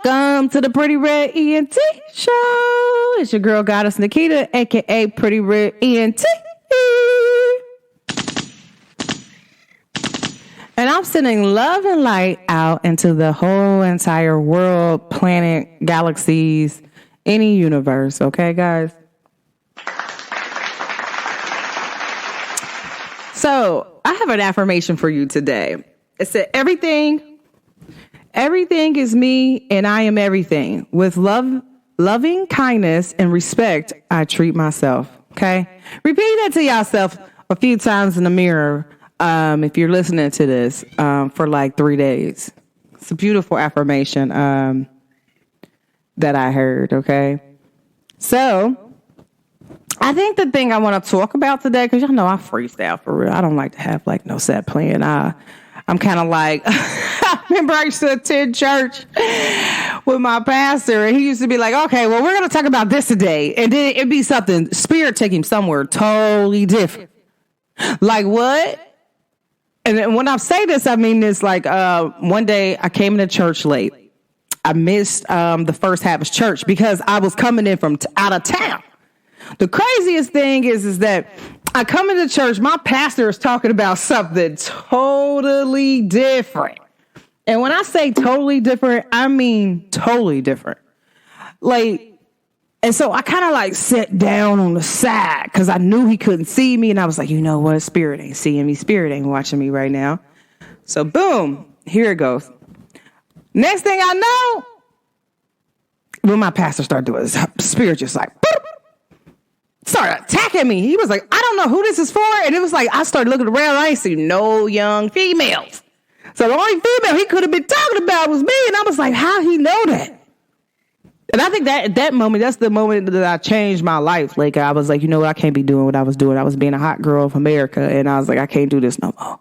Welcome to the Pretty Red ENT Show. It's your girl Goddess Nikita, aka Pretty Red ENT. And I'm sending love and light out into the whole entire world, planet, galaxies, any universe. Okay, guys? So I have an affirmation for you today. It said, everything is me and I am everything. With loving kindness and respect, I treat myself. Okay? Repeat that to yourself a few times in the mirror. If you're listening to this, for like 3 days. It's a beautiful affirmation, that I heard. Okay. So I think the thing I want to talk about today, cause y'all know I freestyle for real. I don't like to have like no set plan. I'm kind of like, I remember I used to attend church with my pastor and he used to be like, okay, well, we're going to talk about this today. And then it'd be something, spirit take him somewhere totally different. Like what? And then when I say this, I mean this like, one day I came into church late. I missed, the first half of church because I was coming in from out of town. The craziest thing is that I come into church, my pastor is talking about something totally different. And when I say totally different, I mean totally different. Like, and so I kind of like sat down on the side because I knew he couldn't see me. And I was like, you know what? Spirit ain't seeing me. Spirit ain't watching me right now. So boom, here it goes. Next thing I know, when my pastor started doing this, spirit just like, boop, started attacking me. He was like, I don't know who this is for. And it was like, I started looking around. I ain't see no young females. So the only female he could have been talking about was me. And I was like, how he know that? And I think that at that moment, that's the moment that I changed my life. Like, I was like, you know what? I can't be doing what I was doing. I was being a hot girl of America. And I was like, I can't do this no more.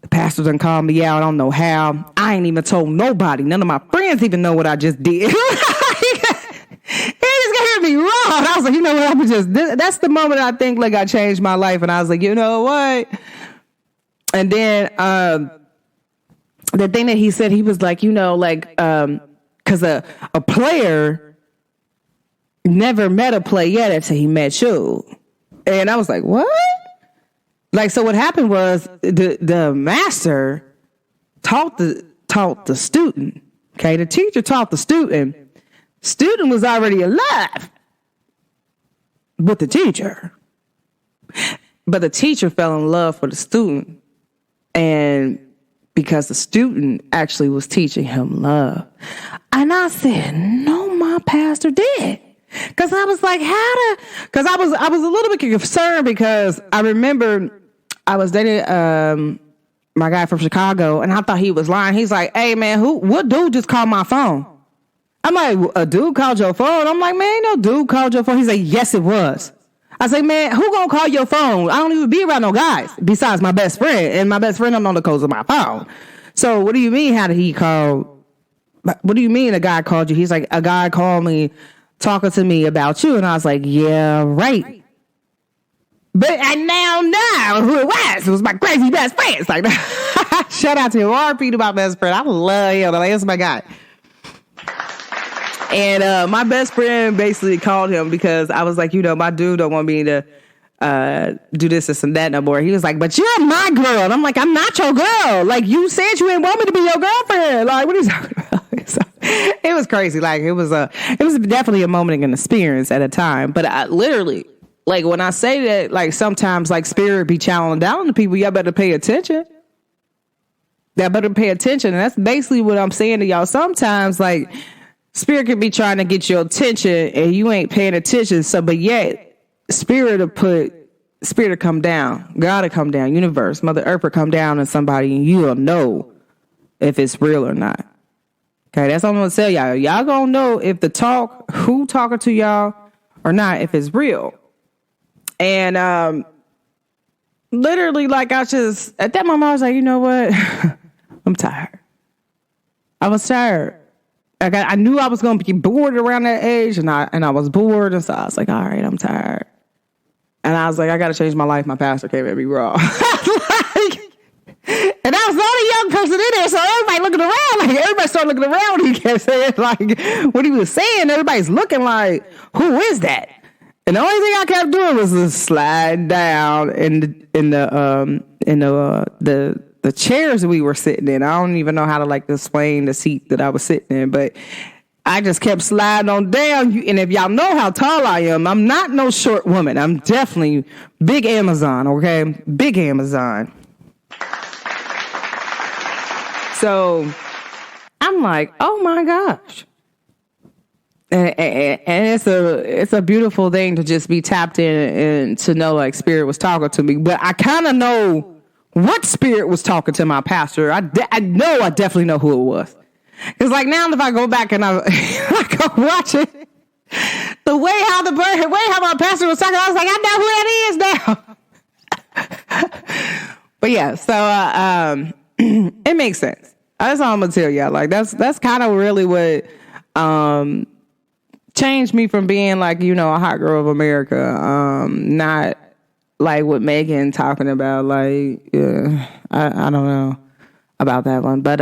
The pastor done called me out. I don't know how. I ain't even told nobody. None of my friends even know what I just did. He just gonna hear me wrong. And I was like, you know what? That's the moment I think like I changed my life. And I was like, you know what? And then, the thing that he said, he was like, you know, like, because a player never met a play yet until he met you. And I was like, what? Like, so what happened was the master taught the student. Okay, the teacher taught the student. Student was already alive with the teacher. But the teacher fell in love with the student. And because the student actually was teaching him love. And I said, no, my pastor did. Because I was like, because I was a little bit concerned because I remember I was dating my guy from Chicago and I thought he was lying. He's like, hey, man, what dude just called my phone? I'm like, a dude called your phone? I'm like, man, ain't no dude called your phone. He's like, yes, it was. I say, man, who gonna call your phone? I don't even be around no guys besides my best friend. And my best friend don't know the codes of my phone. So what do you mean, how did he call? What do you mean a guy called you? He's like, a guy called me talking to me about you. And I was like, yeah, right. But I now know who it was. It was my crazy best friend. It's like, shout out to him. RP to my best friend. I love him. Like, that's my guy. And my best friend basically called him because I was like, you know, my dude don't want me to do this and that no more. He was like, but you're my girl. And I'm like, I'm not your girl. Like, you said you didn't want me to be your girlfriend. Like, what are you talking about? So, it was crazy. Like, it was definitely a moment in an experience at a time. But I literally, like, when I say that, like, sometimes, like, spirit be channeling down to people, y'all better pay attention. Y'all better pay attention. And that's basically what I'm saying to y'all. Sometimes, like, spirit could be trying to get your attention and you ain't paying attention. So, but yet, spirit will come down. God will come down. Universe, Mother Earth will come down on somebody and you'll know if it's real or not. Okay, that's all I'm going to tell y'all. Y'all going to know if who talking to y'all or not, if it's real. And literally, like, at that moment, I was like, you know what? I'm tired. I was tired. I knew I was going to be bored around that age, and I was bored, and so I was like, all right, I'm tired. And I was like, I got to change my life. My pastor came at me raw. And I was the only young person in there, so everybody looking around. Like, everybody started looking around when he kept saying, like, what he was saying. Everybody's looking like, who is that? And the only thing I kept doing was to slide down in the chairs we were sitting in. I don't even know how to like explain the seat that I was sitting in, but I just kept sliding on down. And if y'all know how tall I am, I'm not no short woman. I'm definitely big Amazon, okay? Big Amazon. So I'm like, oh my gosh. And it's a beautiful thing to just be tapped in and to know like Spirit was talking to me. But I kind of know what Spirit was talking to my pastor. I definitely know who it was. Because like now if I go back and I go watch it, the way how my pastor was talking, I was like, I know who that is now. But yeah, so it makes sense. That's all I'm gonna tell y'all. Like that's kind of really what changed me from being like, you know, a hot girl of America. Not like what Megan talking about. Like, I don't know about that one, but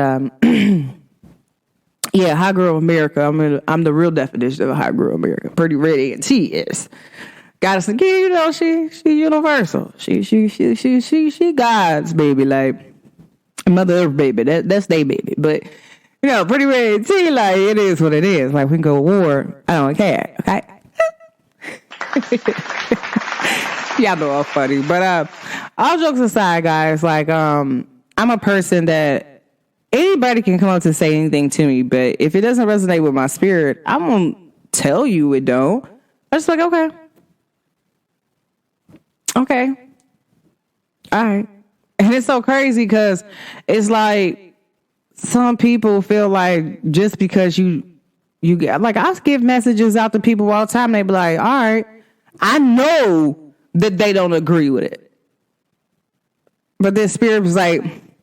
yeah, hot girl of America. I'm the real definition of a hot girl of America. Pretty ready, and she is. Gotta say, you know, she universal. She God's baby, like mother earth baby. That's they baby. But you know, pretty ready T, like it is what it is. Like we can go to war. I don't care. Okay. Y'all know I'm funny. But all jokes aside, guys, like I'm a person that anybody can come up to say anything to me, but if it doesn't resonate with my spirit, I won't tell you it don't. I'm just like, okay. Okay. All right. And it's so crazy because it's like some people feel like just because you get, like I give messages out to people all the time, they be like, all right, I know that they don't agree with it. But this spirit was like,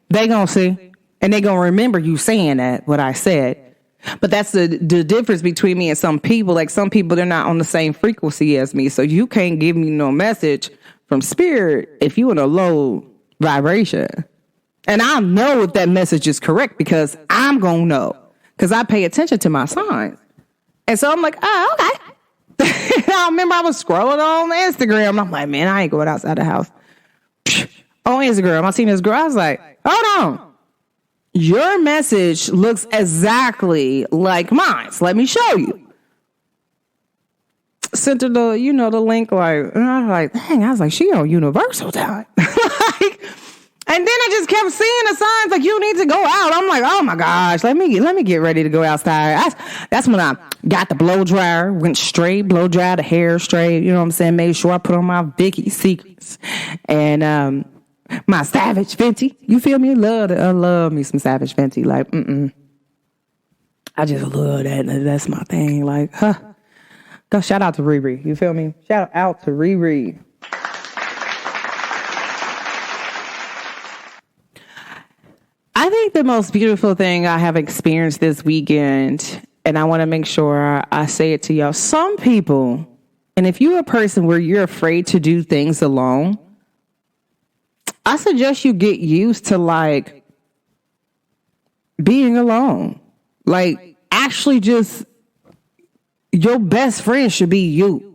they gonna see. And they gonna remember you saying that, what I said. But that's the difference between me and some people. Like some people, they're not on the same frequency as me. So you can't give me no message from spirit if you in a low vibration. And I'll know if that message is correct because I'm gonna know. Because I pay attention to my signs. And so I'm like, oh, okay. I remember I was scrolling on Instagram. And I'm like, man, I ain't going outside the house. On Instagram, I seen this girl. I was like, hold on. Your message looks exactly like mine. So let me show you. Sent her the link, like, and I was like, dang, I was like, she on universal time. And then I just kept seeing the signs like, you need to go out. I'm like, oh my gosh, let me get ready to go outside. That's when I got the blow dryer, went straight, blow dry the hair straight. You know what I'm saying? Made sure I put on my Vicky Secrets and my Savage Fenty. You feel me? I love me some Savage Fenty. Like, I just love that. That's my thing. Like, Go shout out to Riri. You feel me? Shout out to Riri. I think the most beautiful thing I have experienced this weekend, and I want to make sure I say it to y'all. Some people, and if you're a person where you're afraid to do things alone, I suggest you get used to like being alone. Like actually just your best friend should be you.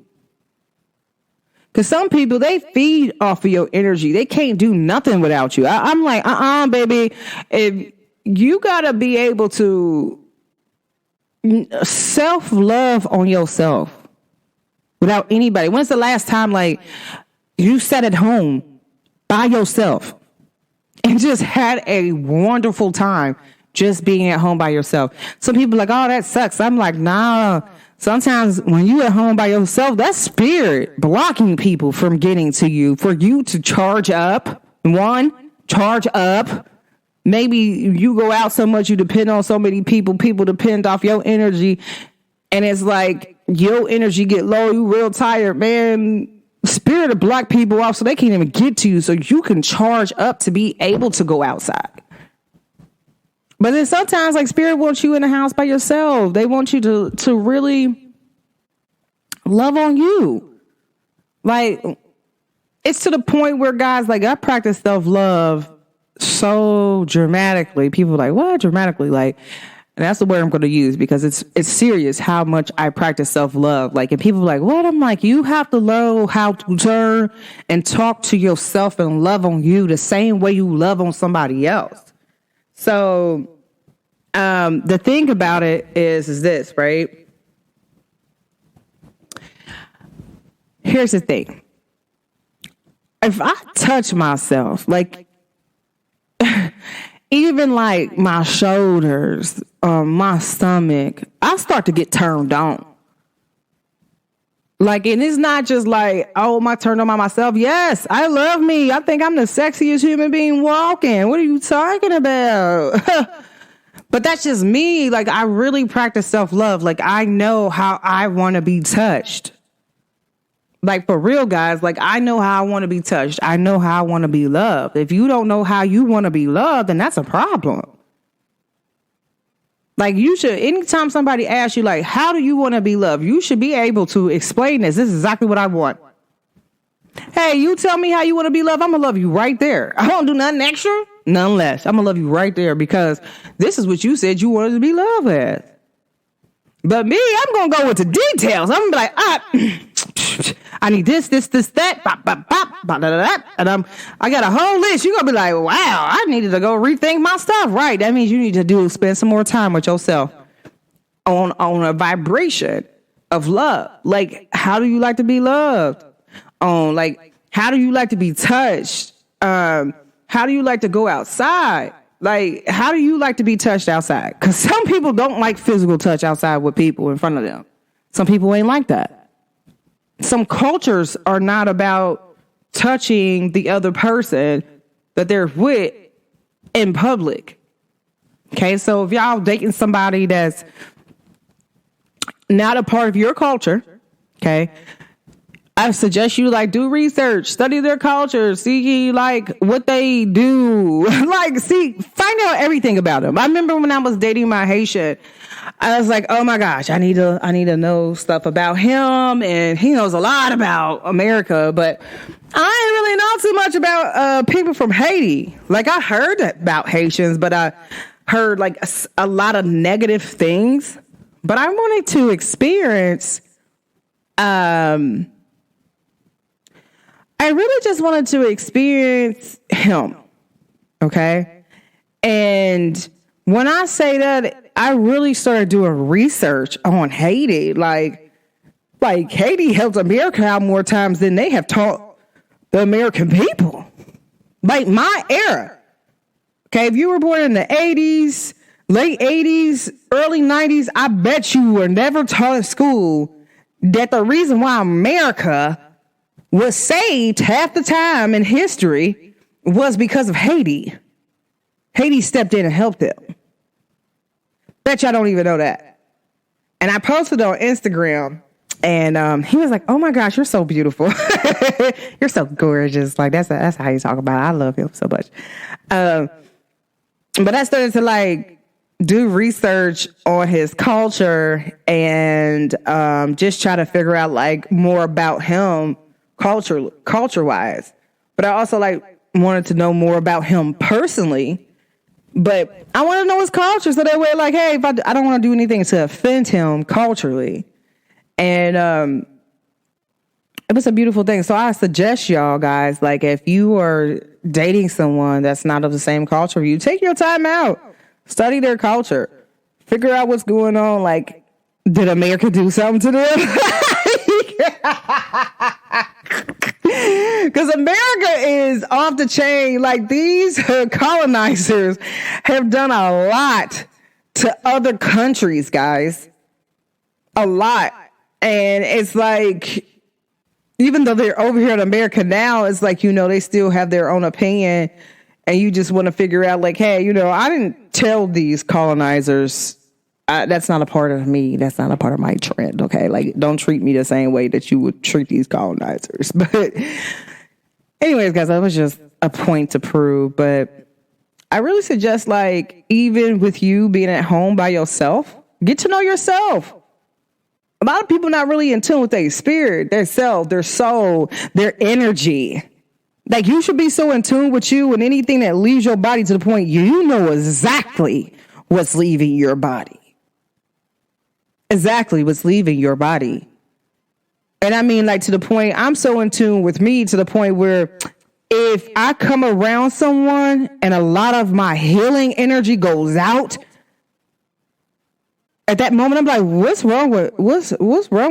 Because some people, they feed off of your energy. They can't do nothing without you. I'm like, baby. If you got to be able to self-love on yourself without anybody. When's the last time, like, you sat at home by yourself and just had a wonderful time just being at home by yourself? Some people are like, oh, that sucks. I'm like, nah. Sometimes when you at home by yourself, that's spirit blocking people from getting to you, for you to charge up. Charge up. Maybe you go out so much, you depend on so many people depend off your energy. And it's like your energy get low, you real tired, man. Spirit to block people off so they can't even get to you, so you can charge up to be able to go outside. But then sometimes, like, spirit wants you in the house by yourself. They want you to really love on you. Like, it's to the point where, guys, like, I practice self-love so dramatically. People are like, what? Dramatically? Like, and that's the word I'm going to use because it's serious how much I practice self-love. Like, and people are like, what? I'm like, you have to learn how to turn and talk to yourself and love on you the same way you love on somebody else. So, the thing about it is this, right? Here's the thing. If I touch myself, like, even like my shoulders, my stomach, I start to get turned on. Like, and it's not just like, oh, am I turned on by myself? Yes, I love me. I think I'm the sexiest human being walking. What are you talking about? But that's just me. Like, I really practice self-love. Like, I know how I want to be touched. Like, for real, guys, like, I know how I want to be touched. I know how I want to be loved. If you don't know how you want to be loved, then that's a problem. Like, you should, anytime somebody asks you, like, how do you want to be loved? You should be able to explain this. This is exactly what I want. Hey, you tell me how you want to be loved. I'm going to love you right there. I don't do nothing extra, none less. I'm going to love you right there because this is what you said you wanted to be loved as. But me, I'm going to go with the details. I'm going to be like, I need this, that, bop, bop, bop, bop, da, da, da. And I got a whole list. You're going to be like, wow, I needed to go rethink my stuff. Right. That means you need to spend some more time with yourself on a vibration of love. Like, how do you like to be loved? Like, how do you like to be touched? How do you like to go outside? Like, how do you like to be touched outside? Because some people don't like physical touch outside with people in front of them. Some people ain't like that. Some cultures are not about touching the other person that they're with in public. Okay, so if y'all dating somebody that's not a part of your culture, okay, I suggest you like do research, study their culture, see like what they do, like find out everything about them. I remember when I was dating my Haitian, I was like, oh my gosh, I need to know stuff about him, and he knows a lot about America, but I didn't really know too much about people from Haiti. Like, I heard about Haitians, but I heard like a lot of negative things. But I wanted to experience. I really just wanted to experience him. Okay. And when I say that, I really started doing research on Haiti. Like Haiti helped America out more times than they have taught the American people. Like my era. Okay. If you were born in the 80s, late 80s, early 90s, I bet you were never taught in school that the reason why America was saved half the time in history was because of Haiti. Haiti stepped in and helped them. Bet y'all don't even know that. And I posted on Instagram, and he was like, oh my gosh, you're so beautiful. You're so gorgeous. Like, that's how you talk about it. I love him so much. But I started to like do research on his culture and just try to figure out like more about him culture wise. But I also like wanted to know more about him personally. But I want to know his culture so that way, like, hey, if I don't want to do anything to offend him culturally. And it was a beautiful thing. So I suggest y'all guys, like, if you are dating someone that's not of the same culture, you take your time out, study their culture, figure out what's going on. Like, did America do something to them? Because America is off the chain. Like, these colonizers have done a lot to other countries, guys. A lot. And it's like, even though they're over here in America now, it's like, you know, they still have their own opinion. And you just want to figure out, like, hey, you know, I didn't tell these colonizers that's not a part of me. That's not a part of my trend. Okay. Like, don't treat me the same way that you would treat these colonizers. But anyways, guys, that was just a point to prove. But I really suggest, like, even with you being at home by yourself, get to know yourself. A lot of people not really in tune with their spirit, their self, their soul, their energy. Like, you should be so in tune with you and anything that leaves your body to the point you know exactly what's leaving your body. Exactly what's leaving your body. And I mean, like, to the point, I'm so in tune with me to the point where if I come around someone and a lot of my healing energy goes out, at that moment, I'm like, what's wrong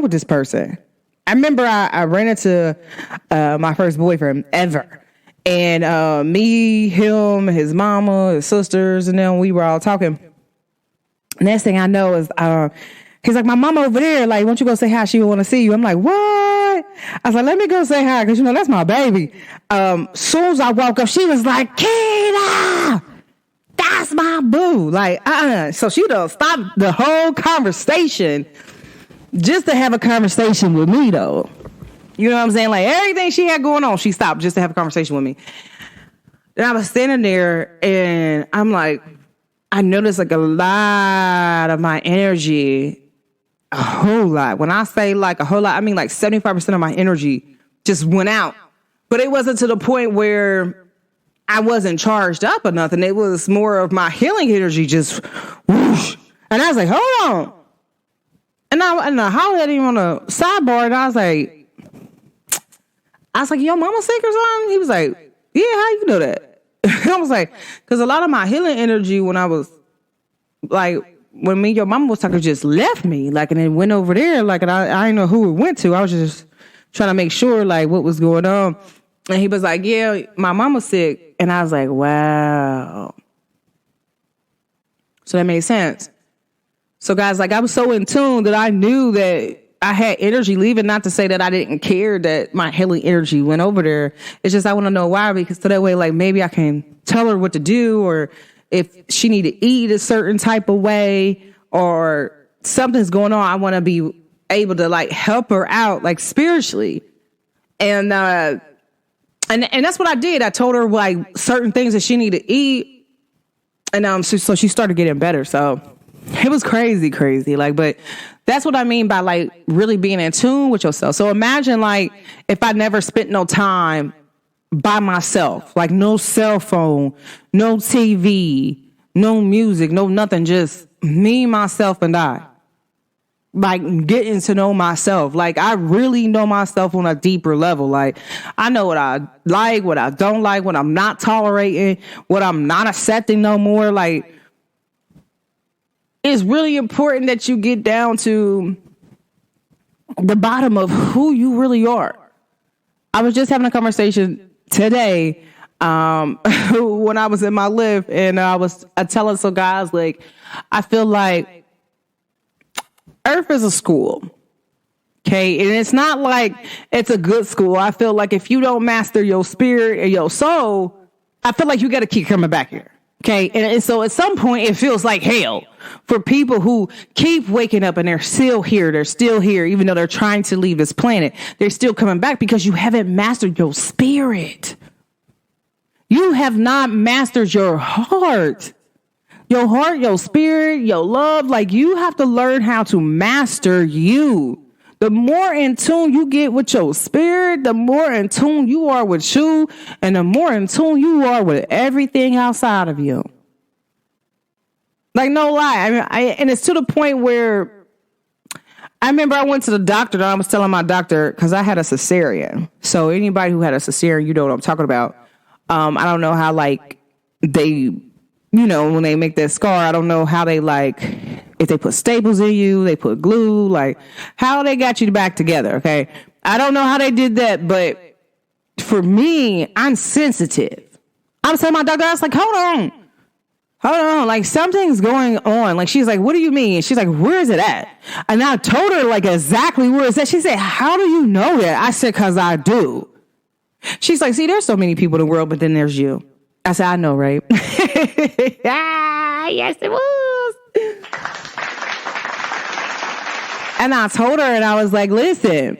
with this person? I remember I ran into my first boyfriend ever. And me, him, his mama, his sisters, and then we were all talking. Next thing I know is he's like, my mama over there, like, won't you go say hi? She want to see you. I'm like, what? I was like, let me go say hi, because, that's my baby. Soon as I woke up, she was like, Keita, that's my boo. Like, So she done stopped the whole conversation just to have a conversation with me, though. You know what I'm saying? Like, everything she had going on, she stopped just to have a conversation with me. And I was standing there, and I'm like, I noticed, like, a lot of my energy, a whole lot. When I say, like, a whole lot, I mean, like, 75% of my energy just went out. But it wasn't to the point where I wasn't charged up or nothing. It was more of my healing energy just whoosh. And I was like, hold on. And I hollered at him on a sidebar, and I was like, your mama sick or something? He was like, yeah, how you know that? I was like, because a lot of my healing energy when I was, like, when me and your mama was talking, just left me, like, and it went over there, like, and I didn't know who it went to. I was just trying to make sure, like, what was going on. And he was like, yeah, my mama's sick. And I was like, wow. So that made sense. So, guys, like, I was so in tune that I knew that I had energy leaving, not to say that I didn't care that my healing energy went over there. It's just I want to know why, because so that way, like, maybe I can tell her what to do, or if she need to eat a certain type of way, or something's going on, I want to be able to, like, help her out, like, spiritually. And that's what I did. I told her, like, certain things that she needed to eat, and so she started getting better. So it was crazy. Like, but that's what I mean by, like, really being in tune with yourself. So imagine, like, if I never spent no time by myself, like, no cell phone, no TV, no music, no nothing, just me, myself, and I. Like, getting to know myself. Like, I really know myself on a deeper level. Like, I know what I like, what I don't like, what I'm not tolerating, what I'm not accepting no more. Like, it's really important that you get down to the bottom of who you really are. I was just having a conversation today when I was in my lift, and I was telling some guys, like, I feel like Earth is a school. Okay. And it's not like it's a good school. I feel like if you don't master your spirit and your soul, I feel like you got to keep coming back here. Okay. And so at some point it feels like hell for people who keep waking up and they're still here. They're still here, even though they're trying to leave this planet. They're still coming back because you haven't mastered your spirit. You have not mastered your heart. Your heart, your spirit, your love. Like, you have to learn how to master you. The more in tune you get with your spirit, the more in tune you are with you, and the more in tune you are with everything outside of you. Like, no lie. I mean, and it's to the point where I remember I went to the doctor, and I was telling my doctor, because I had a cesarean. So anybody who had a cesarean, you know what I'm talking about. I don't know how, like, they, when they make that scar, I don't know how they, like, if they put staples in you, they put glue, like, how they got you back together, okay? I don't know how they did that, but for me, I'm sensitive. I was telling my doctor, I was like, hold on, like, something's going on. Like, she's like, what do you mean? And she's like, where is it at? And I told her, like, exactly where it's at. She said, how do you know that? I said, because I do. She's like, see, there's so many people in the world, but then there's you. I said, I know, right? Yes, it was. And I told her, and I was like, listen,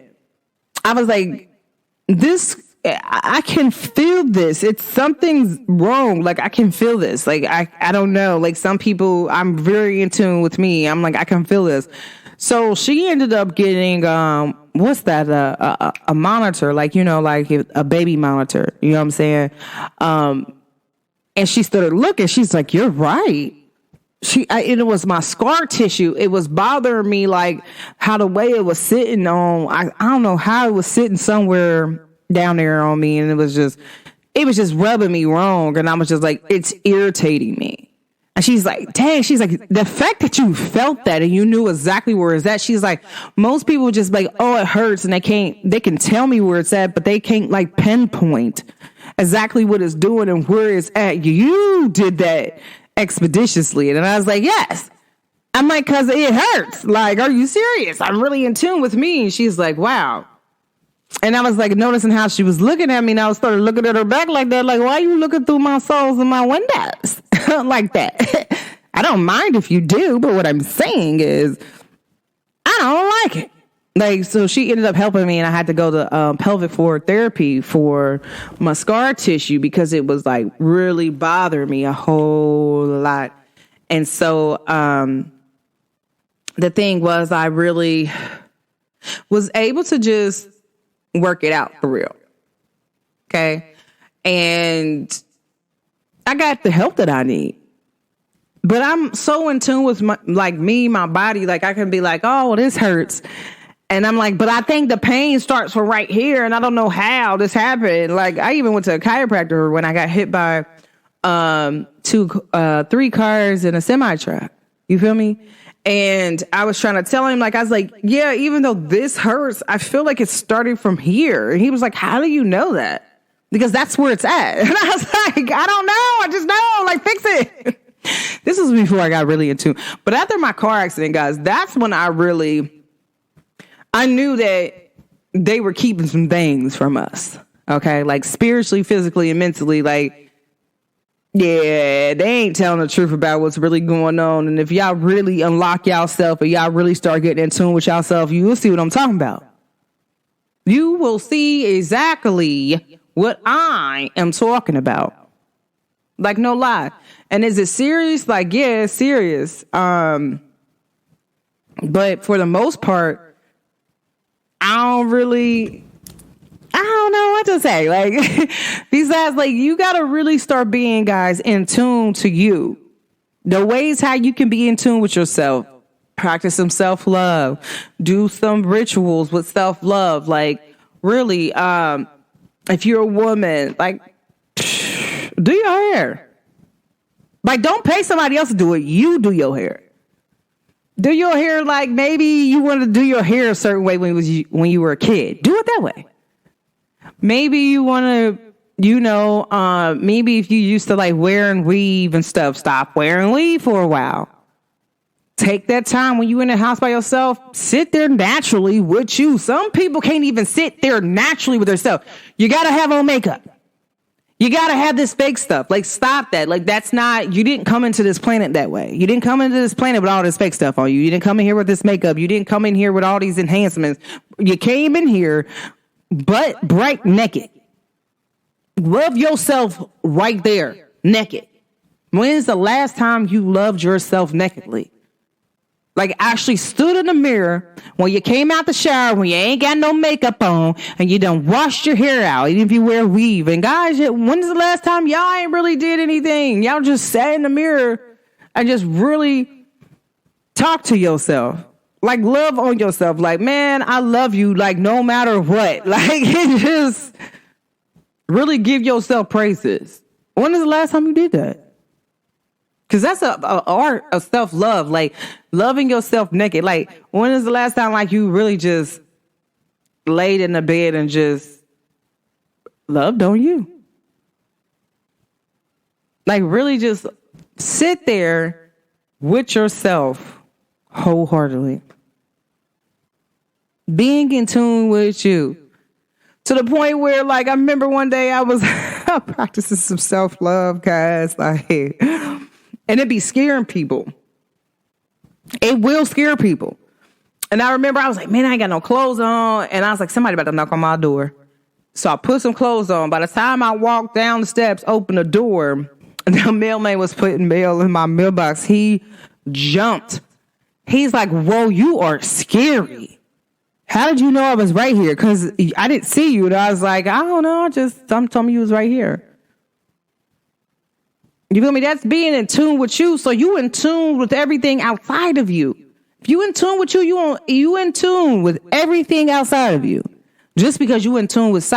I was like, I can feel this. It's something's wrong. Like, I can feel this. Like, I don't know. Like, some people, I'm very in tune with me. I'm like, I can feel this. So she ended up getting what's that? A monitor, like, like a baby monitor. You know what I'm saying? And she started looking. She's like, "You're right." It was my scar tissue. It was bothering me, like how the way it was sitting on. I don't know how it was sitting somewhere down there on me, and it was just rubbing me wrong. And I was just like, it's irritating me. And she's like, dang, she's like, the fact that you felt that and you knew exactly where it's at. She's like, most people just like, oh, it hurts, and they can tell me where it's at, but they can't like pinpoint exactly what it's doing and where it's at. You did that expeditiously. And I was like, yes. I'm like, cause it hurts. Like, are you serious? I'm really in tune with me. And she's like, wow. And I was like noticing how she was looking at me, and I started looking at her back like that. Like, why are you looking through my soles and my windows like that? I don't mind if you do, but what I'm saying is I don't like it. Like, so she ended up helping me, and I had to go to pelvic floor therapy for my scar tissue because it was like really bothering me a whole lot. And so the thing was, I really was able to just work it out for real. Okay. And I got the help that I need. But I'm so in tune with my body. Like, I can be like, oh, well, this hurts. And I'm like, but I think the pain starts from right here, and I don't know how this happened. Like, I even went to a chiropractor when I got hit by 3 cars in a semi-truck. You feel me? And I was trying to tell him, like, I was like, yeah, even though this hurts, I feel like it's starting from here. And he was like, how do you know that? Because that's where it's at. And I was like, I don't know. I just know. Like, fix it. This was before I got really into. But after my car accident, guys, that's when I knew that they were keeping some things from us. Okay. Like, spiritually, physically, and mentally. Like, yeah, they ain't telling the truth about what's really going on. And if y'all really unlock y'allself and y'all really start getting in tune with y'allself, you will see what I'm talking about. You will see exactly what I am talking about. Like, no lie. And is it serious? Like, yeah, it's serious. But for the most part, I don't know what to say. Like, besides, like, you got to really start being, guys, in tune to you. The ways how you can be in tune with yourself. Practice some self-love. Do some rituals with self-love. Like, really, if you're a woman, like, do your hair. Like, don't pay somebody else to do it. You do your hair. Do your hair like maybe you want to do your hair a certain way when you were a kid. Do it that way. Maybe you want to, maybe if you used to like wear and weave and stuff, stop wearing weave for a while. Take that time when you're in the house by yourself. Sit there naturally with you. Some people can't even sit there naturally with themselves. You got to have on makeup. You got to have this fake stuff. Like, stop that. Like, that's not, you didn't come into this planet that way. You didn't come into this planet with all this fake stuff on you. You didn't come in here with this makeup. You didn't come in here with all these enhancements. You came in here butt bright naked. Love yourself right there, naked. When's the last time you loved yourself nakedly? Like, actually stood in the mirror when you came out the shower, when you ain't got no makeup on, and you done washed your hair out, even if you wear weave. And guys, when's the last time y'all ain't really did anything? Y'all just sat in the mirror and just really talk to yourself. Like, love on yourself. Like, man, I love you. Like, no matter what. Like, just really give yourself praises. When is the last time you did that? Because that's a art of self-love, like loving yourself naked. Like, when is the last time like you really just laid in the bed and just loved on you? Like, really just sit there with yourself wholeheartedly. Being in tune with you. To the point where, like, I remember one day I was practicing some self-love, guys. Like, and it be scaring people. It will scare people. And I remember I was like, man, I ain't got no clothes on. And I was like, somebody about to knock on my door. So I put some clothes on. By the time I walked down the steps, opened the door, the mailman was putting mail in my mailbox. He jumped. He's like, whoa, you are scary. How did you know I was right here? Because I didn't see you. And I was like, I don't know. I'm telling you was right here. You feel me? That's being in tune with you. So you in tune with everything outside of you. If you in tune with you in tune with everything outside of you. Just because you in tune with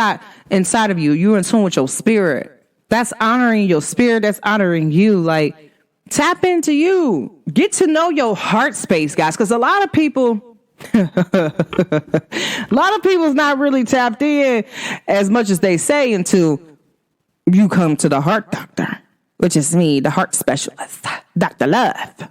inside of you, you're in tune with your spirit. That's honoring your spirit. That's honoring you. Like, tap into you. Get to know your heart space, guys. Because a lot of people's not really tapped in as much as they say until you come to the heart doctor, which is me, the heart specialist, Dr. Love.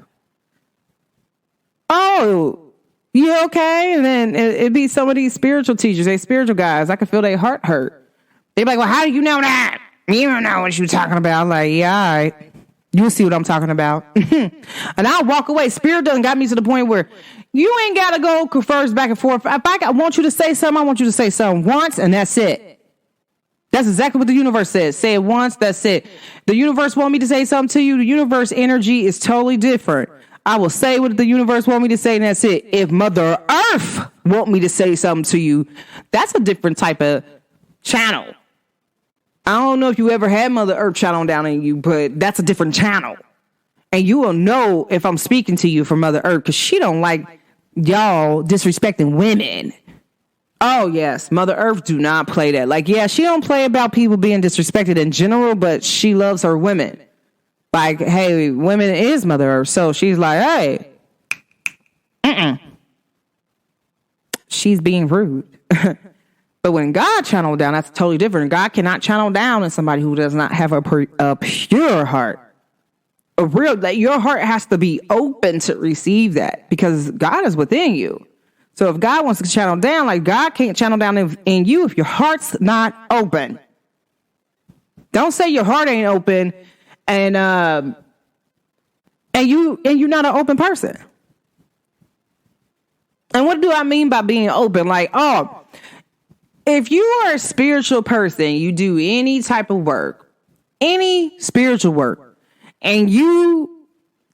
Oh, you okay? And then it'd be some of these spiritual teachers, they spiritual guys. I can feel their heart hurt. They'd be like, well, how do you know that? You don't know what you're talking about. I'm like, yeah, all right. You'll see what I'm talking about. And I'll walk away. Spirit done got me to the point where you ain't got to go converse back and forth. If I want you to say something, I want you to say something once, and that's it. That's exactly what the universe says. Say it once, that's it. The universe want me to say something to you. The universe energy is totally different. I will say what the universe want me to say, and that's it. If Mother Earth want me to say something to you, that's a different type of channel. I don't know if you ever had Mother Earth channel down in you, but that's a different channel. And you will know if I'm speaking to you from Mother Earth, because she don't like y'all disrespecting women. Oh, yes. Mother Earth do not play that. Like, yeah, she don't play about people being disrespected in general, but she loves her women. Like, hey, women is Mother Earth. So she's like, hey, she's being rude. But when God channeled down, that's totally different. God cannot channel down in somebody who does not have a pure heart. A real, that your heart has to be open to receive that, because God is within you. So if God wants to channel down, like, God can't channel down in you if your heart's not open. Don't say your heart ain't open and you're not an open person. And what do I mean by being open? Like, if you are a spiritual person, you do any type of work, any spiritual work, and you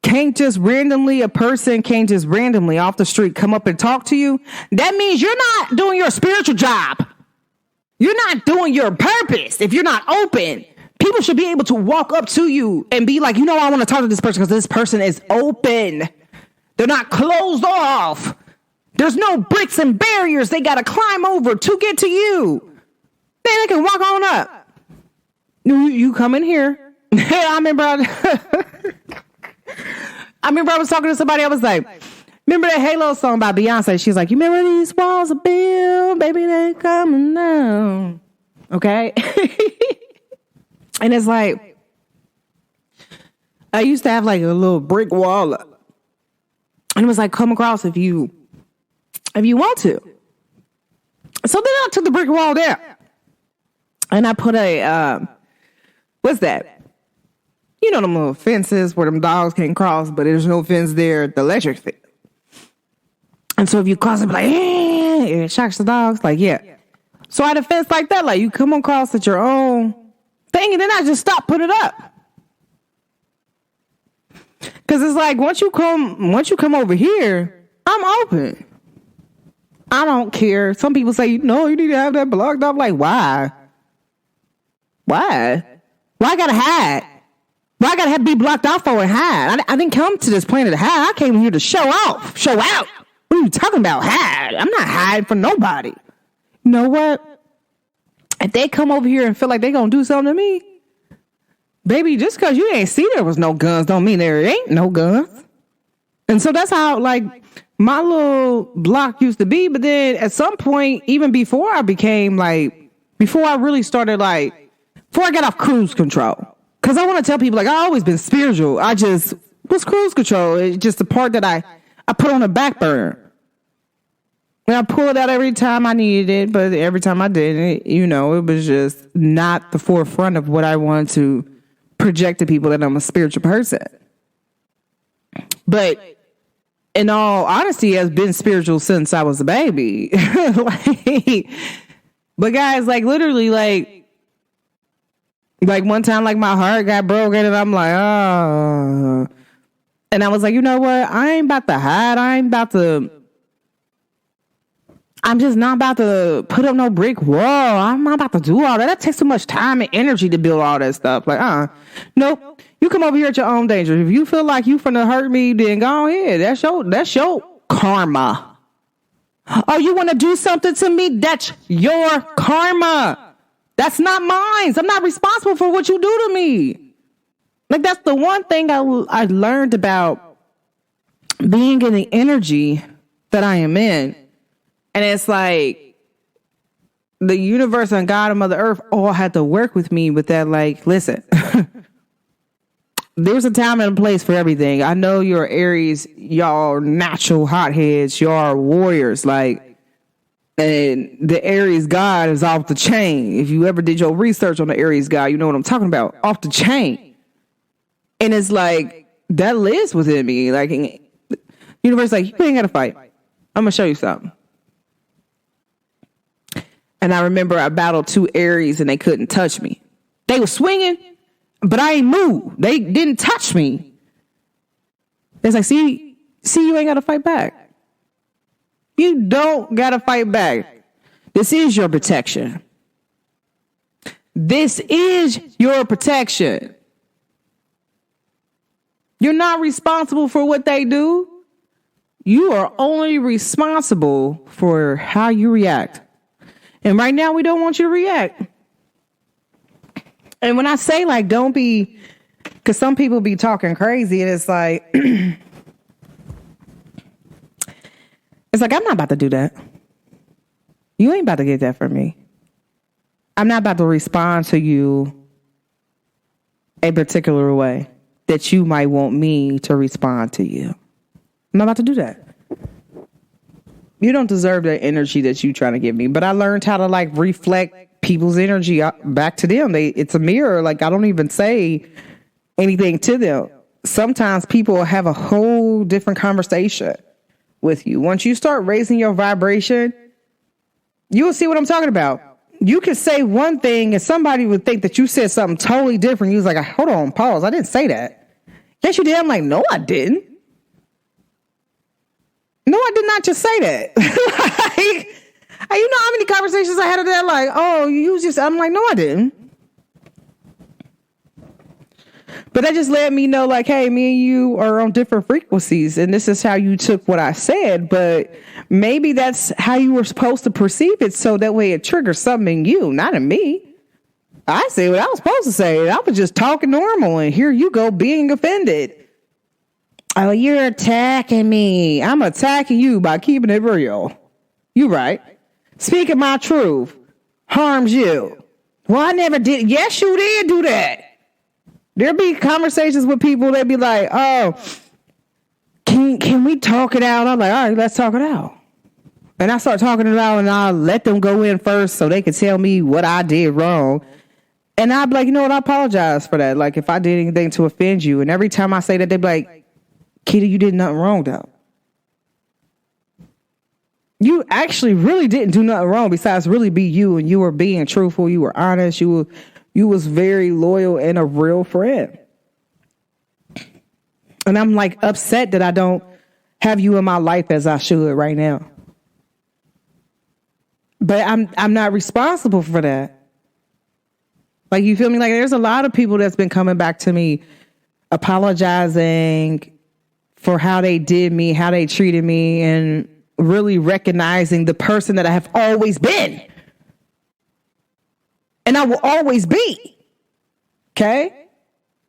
can't just randomly, a person can't just randomly off the street come up and talk to you, that means you're not doing your spiritual job. You're not doing your purpose. If you're not open, people should be able to walk up to you and be like, I want to talk to this person because this person is open. They're not closed off. There's no bricks and barriers they got to climb over to get to you. Then they can walk on up. You come in here. I remember I was talking to somebody. I was like, remember that Halo song by Beyonce? She's like, you remember these walls are built? Baby, they coming down. Okay? And it's like, I used to have like a little brick wall. And it was like, come across if you want to. So then I took the brick wall down. And I put what's that? Them little fences where them dogs can't cross, but there's no fence there, the electric fence. And so if you cross it, be like, it shocks the dogs. Like, yeah. So I had a fence like that. Like, you come across at your own thing, and then I just stopped putting it up. Because it's like, once you come over here, I'm open. I don't care. Some people say, no, you need to have that blocked off. Like, why? Why I gotta hide? Why I gotta have to be blocked off for and hide? I didn't come to this planet to hide. I came here to show out. What are you talking about? Hide? I'm not hiding for nobody. You know what? If they come over here and feel like they gonna do something to me, baby, just because you ain't see there was no guns don't mean there ain't no guns. And so that's how, like, my little block used to be. But then at some point, even before I became like, before I really started, like, before I got off cruise control, because I want to tell people, like, I've always been spiritual. I just was cruise control. It's just the part that I put on the back burner. And I pull it out every time I needed it, but every time I didn't, it was just not the forefront of what I wanted to project to people, that I'm a spiritual person. But in all honesty, I've been spiritual since I was a baby. But guys, like, literally, like one time, like, my heart got broken and I'm like, oh. And I was like, you know what? I ain't about to hide. I ain't about to I'm just not about to put up no brick wall. I'm not about to do all that. That takes too much time and energy to build all that stuff. Like, nope. You come over here at your own danger. If you feel like you finna hurt me, then go ahead. That's your karma. Oh, you want to do something to me? That's your karma. That's not mine. I'm not responsible for what you do to me. Like, that's the one thing I learned about being in the energy that I am in. And it's like the universe and God and Mother Earth all had to work with me with that. Like, listen, there's a time and a place for everything. I know you're Aries, y'all are natural hotheads, y'all are warriors. Like, and the Aries God is off the chain. If you ever did your research on the Aries God, you know what I'm talking about. Off the chain. And it's like, that lives within me. Like, universe, like, you ain't got to fight. I'm going to show you something. And I remember I battled 2 Aries and they couldn't touch me. They were swinging, but I ain't moved. They didn't touch me. It's like, see, you ain't got to fight back. You don't got to fight back. This is your protection. This is your protection. You're not responsible for what they do. You are only responsible for how you react. And right now, we don't want you to react. And when I say, like, don't be, because some people be talking crazy, and it's like, I'm not about to do that. You ain't about to get that from me. I'm not about to respond to you a particular way that you might want me to respond to you. I'm not about to do that. You don't deserve that energy that you trying to give me. But I learned how to like reflect people's energy back to them. It's a mirror. Like, I don't even say anything to them. Sometimes people have a whole different conversation with you. Once you start raising your vibration, you will see what I'm talking about. You could say one thing and somebody would think that you said something totally different. You was like, hold on, pause. I didn't say that. Yes, you did. I'm like, no, I didn't. No, I did not just say that. Like, you know how many conversations I had with that? Like, oh, I'm like, no, I didn't. But that just let me know, like, hey, me and you are on different frequencies, and this is how you took what I said, but maybe that's how you were supposed to perceive it, so that way it triggers something in you, not in me. I say what I was supposed to say. I was just talking normal, and here you go being offended. Oh, you're attacking me. I'm attacking you by keeping it real. You right. Speaking my truth harms you. Well, I never did. Yes, you did do that. There'll be conversations with people that be like, oh, can we talk it out? I'm like, all right, let's talk it out. And I start talking it out and I'll let them go in first so they can tell me what I did wrong. And I'll be like, you know what? I apologize for that. Like, if I did anything to offend you. And every time I say that, they be like, Keita, you did nothing wrong, though. You actually really didn't do nothing wrong besides really be you, and you were being truthful. You were honest. You was very loyal and a real friend. And I'm like upset that I don't have you in my life as I should right now. But I'm not responsible for that. Like, you feel me? Like, there's a lot of people that's been coming back to me apologizing for how they did me, how they treated me, and really recognizing the person that I have always been. And I will always be. Okay?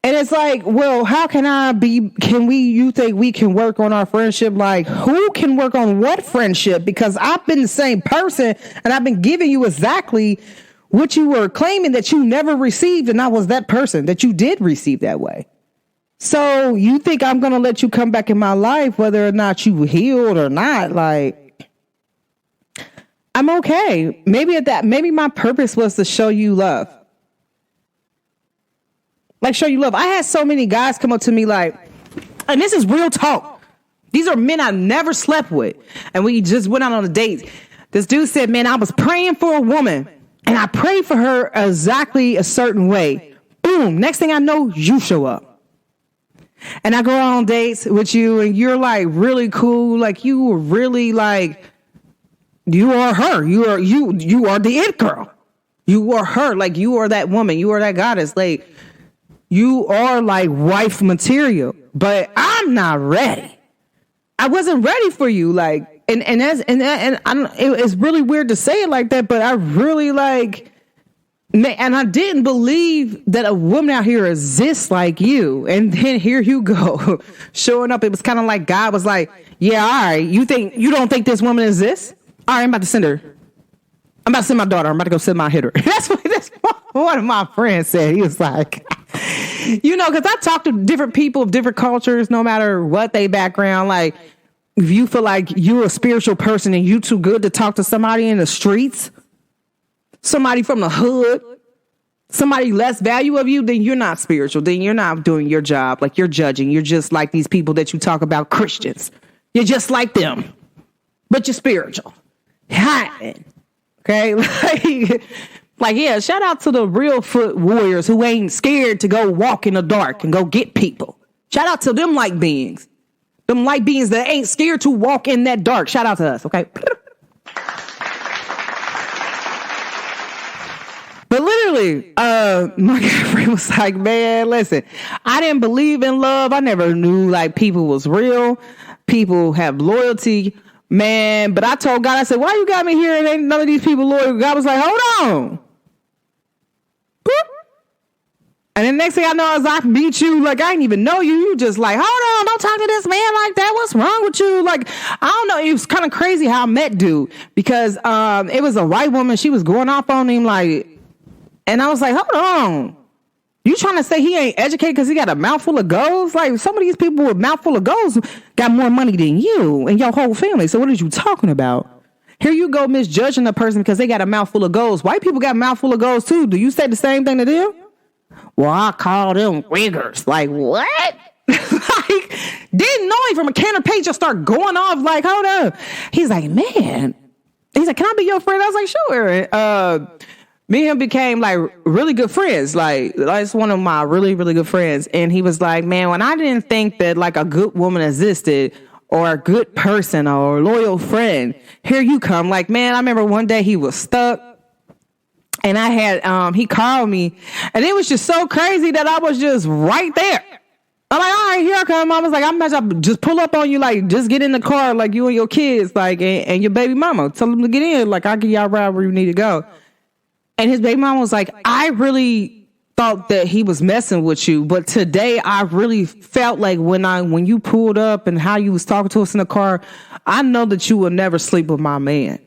And it's like, well, how can you think we can work on our friendship? Like, who can work on what friendship? Because I've been the same person and I've been giving you exactly what you were claiming that you never received. And I was that person that you did receive that way. So you think I'm going to let you come back in my life, whether or not you healed or not? Like, I'm okay. Maybe my purpose was to show you love. Like, show you love. I had so many guys come up to me like, and this is real talk. These are men I never slept with. And we just went out on a date. This dude said, man, I was praying for a woman and I prayed for her exactly a certain way. Boom. Next thing I know, you show up. And I go on dates with you and you're like really cool. Like, you were really like You are her. You are the it girl. You are her. Like, you are that woman. You are that goddess. Like, you are like wife material. But I'm not ready. I wasn't ready for you. Like, and it's really weird to say it like that, but I really like, and I didn't believe that a woman out here exists like you. And then here you go, showing up. It was kind of like God was like, yeah, all right, you don't think this woman exists? All right, I'm about to send her. I'm about to send my daughter. I'm about to go send my hitter. That's what one of my friends said. He was like, because I talk to different people of different cultures, no matter what they background. Like, if you feel like you're a spiritual person and you too good to talk to somebody in the streets, somebody from the hood, somebody less value of you, then you're not spiritual. Then you're not doing your job. Like, you're judging. You're just like these people that you talk about, Christians. You're just like them, but you're spiritual. Hiding. Okay? Like, yeah, shout out to the real foot warriors who ain't scared to go walk in the dark and go get people. Shout out to them light beings. Them light beings that ain't scared to walk in that dark. Shout out to us, okay? But literally, my girlfriend was like, man, listen, I didn't believe in love. I never knew like people was real. People have loyalty, man. But I told God, I said, why you got me here and ain't none of these people loyal? God was like, hold on. Boop. And then next thing I know is I meet you, like, I didn't even know you. You just like, hold on, don't talk to this man like that. What's wrong with you? Like, I don't know. It was kind of crazy how I met dude because it was a white woman. She was going off on him like, and I was like, hold on. You trying to say he ain't educated because he got a mouthful of goals? Like, some of these people with mouthful of goals got more money than you and your whole family. So what are you talking about? Here you go misjudging a person because they got a mouthful of goals. White people got a mouthful of goals too. Do you say the same thing to them? Well, I call them wiggers. Like, what? Like, didn't know him from a can of paint, just start going off like, hold up. He's like, man. He's like, can I be your friend? I was like, sure. Me and him became like really good friends. Like, that's one of my really, really good friends. And he was like, man, when I didn't think that like a good woman existed or a good person or a loyal friend, here you come. Like, man, I remember one day he was stuck. And I had, he called me and it was just so crazy that I was just right there. I'm like, all right, here I come. I was like, I'm about to just pull up on you. Like, just get in the car, like you and your kids, like, and your baby mama. Tell them to get in. Like, I'll get y'all right where you need to go. And his baby mama was like, I really thought that he was messing with you. But today I really felt like when you pulled up and how you was talking to us in the car, I know that you will never sleep with my man.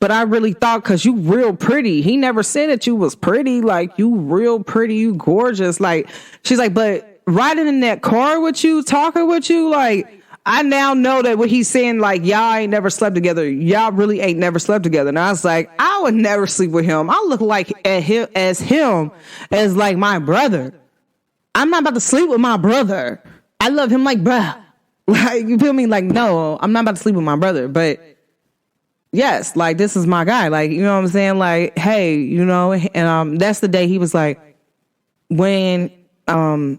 But I really thought, cause you real pretty. He never said that you was pretty. Like, you real pretty, you gorgeous. Like, she's like, but riding in that car with you, talking with you, like, I now know that what he's saying, like, y'all ain't never slept together. Y'all really ain't never slept together. And I was like, I would never sleep with him. I look like him as like my brother. I'm not about to sleep with my brother. I love him like, bruh. Like, you feel me? Like, no, I'm not about to sleep with my brother. But yes, like, this is my guy. Like, you know what I'm saying? Like, hey, you know, and that's the day he was like, when I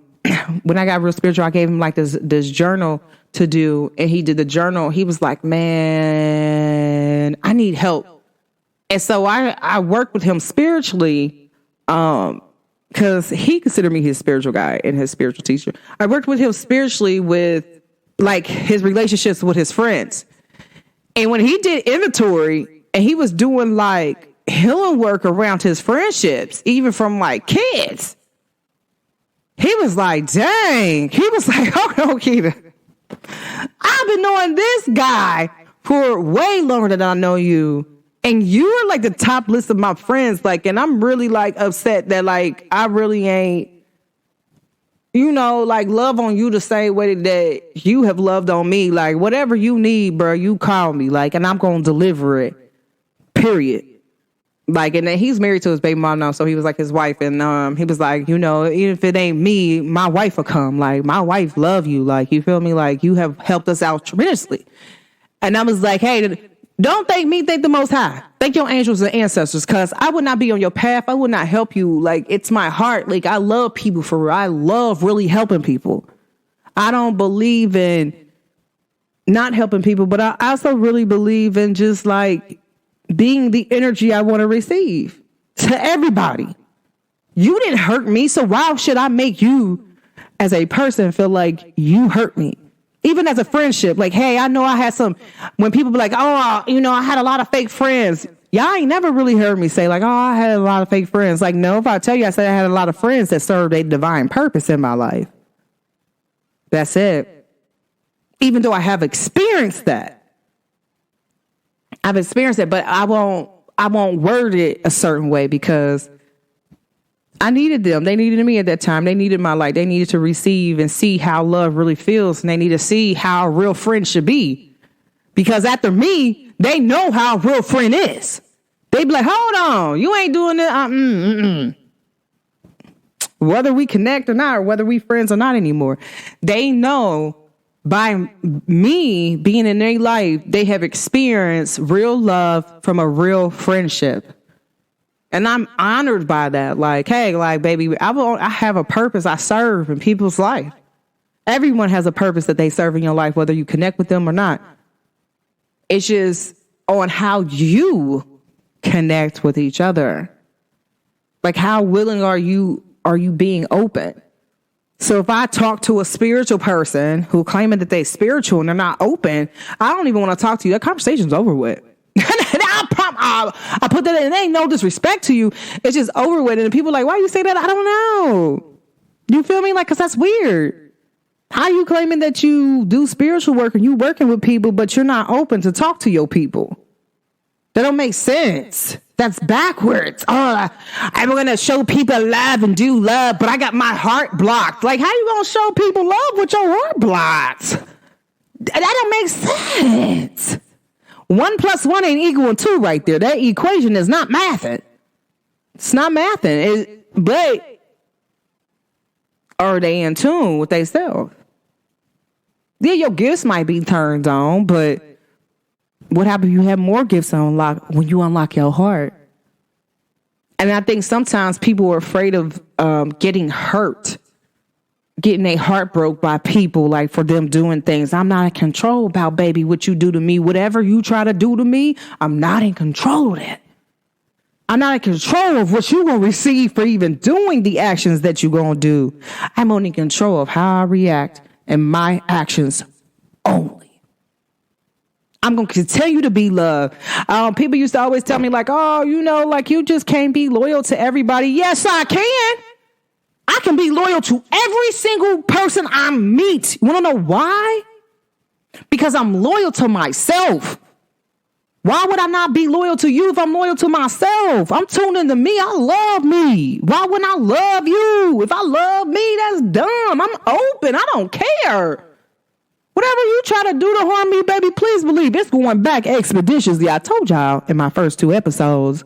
got real spiritual, I gave him like this journal to do, and he did the journal. He was like, man, I need help. And so I worked with him spiritually, because he considered me his spiritual guy and his spiritual teacher. I worked with him spiritually with like his relationships with his friends. And when he did inventory and he was doing like healing work around his friendships, even from like kids, he was like, dang. He was like, hold on, Keita. I've been knowing this guy for way longer than I know you. And you are like the top list of my friends. Like, and I'm really like upset that like, I really ain't, you know, like love on you the same way that you have loved on me. Like, whatever you need, bro, you call me, like, and I'm going to deliver it, period. Like, and then he's married to his baby mom now, so he was like his wife, and he was like, you know, even if it ain't me, my wife will come. Like, my wife love you. Like, you feel me? Like, you have helped us out tremendously. And I was like, hey, don't thank me, thank the Most High. Thank your angels and ancestors, because I would not be on your path. I would not help you. Like, it's my heart. Like, I love people for real. I love really helping people. I don't believe in not helping people, but I also really believe in just like being the energy I want to receive to everybody. You didn't hurt me, so why should I make you as a person feel like you hurt me? Even as a friendship, like, hey, I know I had some, when people be like, oh, I had a lot of fake friends. Y'all ain't never really heard me say like, oh, I had a lot of fake friends. Like, no, if I tell you, I said I had a lot of friends that served a divine purpose in my life. That's it. Even though I have experienced that. I've experienced it, but I won't word it a certain way because I needed them. They needed me at that time. They needed my light. They needed to receive and see how love really feels. And they need to see how a real friend should be. Because after me, they know how a real friend is. They be like, hold on, you ain't doing it. Whether we connect or not, or whether we friends or not anymore. They know by me being in their life, they have experienced real love from a real friendship. And I'm honored by that. Like, hey, like, baby, I have a purpose. I serve in people's life. Everyone has a purpose that they serve in your life, whether you connect with them or not. It's just on how you connect with each other. Like, how willing are you being open? So if I talk to a spiritual person who claiming that they're spiritual and they're not open, I don't even want to talk to you. That conversation's over with. I put that in. There ain't no disrespect to you. It's just over with. And people are like, why you say that? I don't know. You feel me? Like, because that's weird. How you claiming that you do spiritual work and you working with people, but you're not open to talk to your people? That don't make sense. That's backwards. Oh, I'm going to show people love and do love, but I got my heart blocked. Like, how you going to show people love with your heart blocked? That don't make sense. 1 + 1 ain't equal to 2 right there. That equation is not mathing. It's not mathing. But are they in tune with themselves? Yeah, your gifts might be turned on, but what happens if you have more gifts unlocked when you unlock your heart? And I think sometimes people are afraid of getting hurt, getting their heart broke by people, like for them doing things. I'm not in control about, baby, what you do to me. Whatever you try to do to me, I'm not in control of that. I'm not in control of what you're going to receive for even doing the actions that you're going to do. I'm only in control of how I react and my actions only. I'm going to continue to be loved. People used to always tell me like, oh, like you just can't be loyal to everybody. Yes, I can. I can be loyal to every single person I meet. You want to know why? Because I'm loyal to myself. Why would I not be loyal to you if I'm loyal to myself? I'm tuned into me. I love me. Why wouldn't I love you? If I love me, that's dumb. I'm open. I don't care. Whatever you try to do to harm me, baby, please believe it's going back expeditiously. I told y'all in my first 2 episodes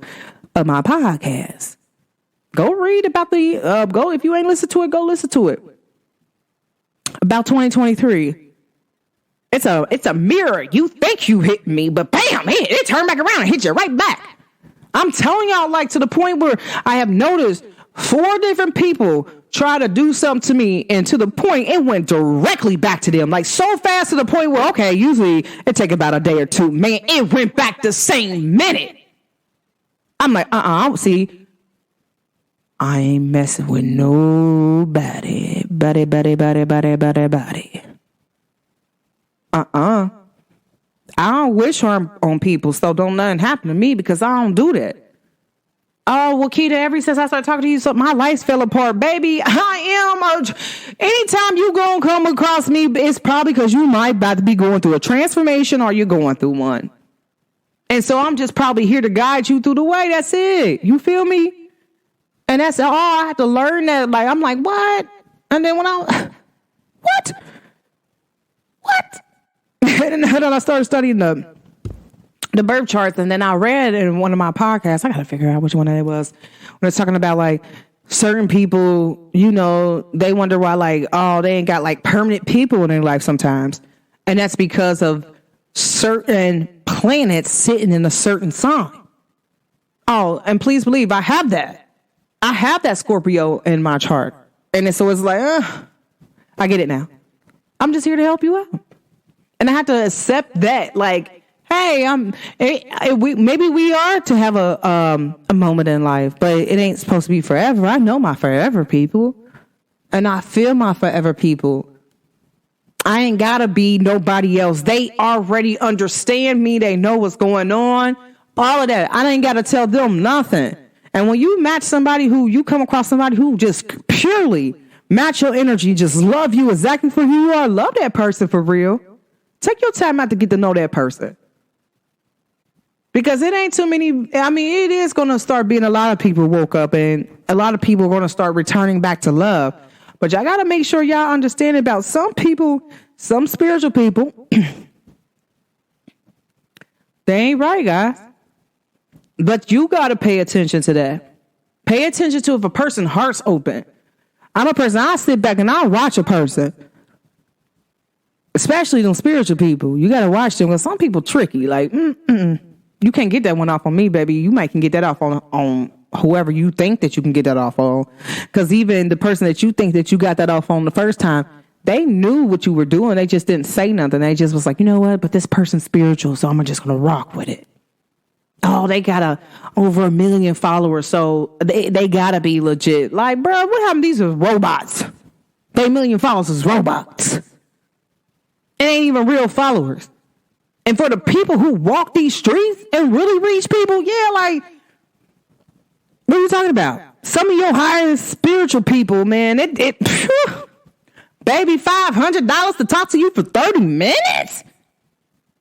of my podcast. Go read about if you ain't listened to it, go listen to it. About 2023. It's a mirror. You think you hit me, but bam, it turned back around and hit you right back. I'm telling y'all, like, to the point where I have noticed 4 different people try to do something to me, and to the point it went directly back to them. Like, so fast to the point where, okay, usually it take about a day or 2. Man, it went back the same minute. I'm like, see, I ain't messing with nobody. Buddy. I don't wish harm on people, so don't nothing happen to me because I don't do that. Oh, well, Keita, ever since I started talking to you, so my life fell apart. Baby, I am. Anytime you gonna come across me, it's probably because you might about to be going through a transformation or you're going through one. And so I'm just probably here to guide you through the way. That's it. You feel me? And that's all. I had to learn that. Like, I'm like, what? And then when what? And then I started studying the birth charts, and then I read in one of my podcasts, I got to figure out which one it was, when it's talking about like certain people, they wonder why, like, oh, they ain't got like permanent people in their life sometimes. And that's because of certain planets sitting in a certain sign. Oh, and please believe I have that. I have that Scorpio in my chart. And so it's like, I get it now. I'm just here to help you out. And I had to accept that, like, hey, maybe we are to have a moment in life, but it ain't supposed to be forever. I know my forever people, and I feel my forever people. I ain't gotta be nobody else. They already understand me. They know what's going on. All of that. I ain't gotta tell them nothing. And when you match somebody you come across somebody who just purely match your energy, just love you exactly for who you are, love that person for real. Take your time out to get to know that person. Because it ain't too many. I mean, it is going to start being a lot of people woke up, and a lot of people are going to start returning back to love. But y'all got to make sure y'all understand about some people, some spiritual people. They ain't right, guys. But you got to pay attention to that. Pay attention to if a person's heart's open. I'm a person, I sit back and I watch a person. Especially them spiritual people. You got to watch them because some people tricky. Like, you can't get that one off on me, baby. You might can get that off on whoever you think that you can get that off on. Because even the person that you think that you got that off on the first time, they knew what you were doing. They just didn't say nothing. They just was like, you know what? But this person's spiritual, so I'm just going to rock with it. Oh, they got over 1 million followers, so they got to be legit. Like, bro, what happened? These are robots. They 1 million followers is robots. It ain't even real followers. And for the people who walk these streets and really reach people, yeah, like, what are you talking about? Some of your highest spiritual people, man, baby, $500 to talk to you for 30 minutes?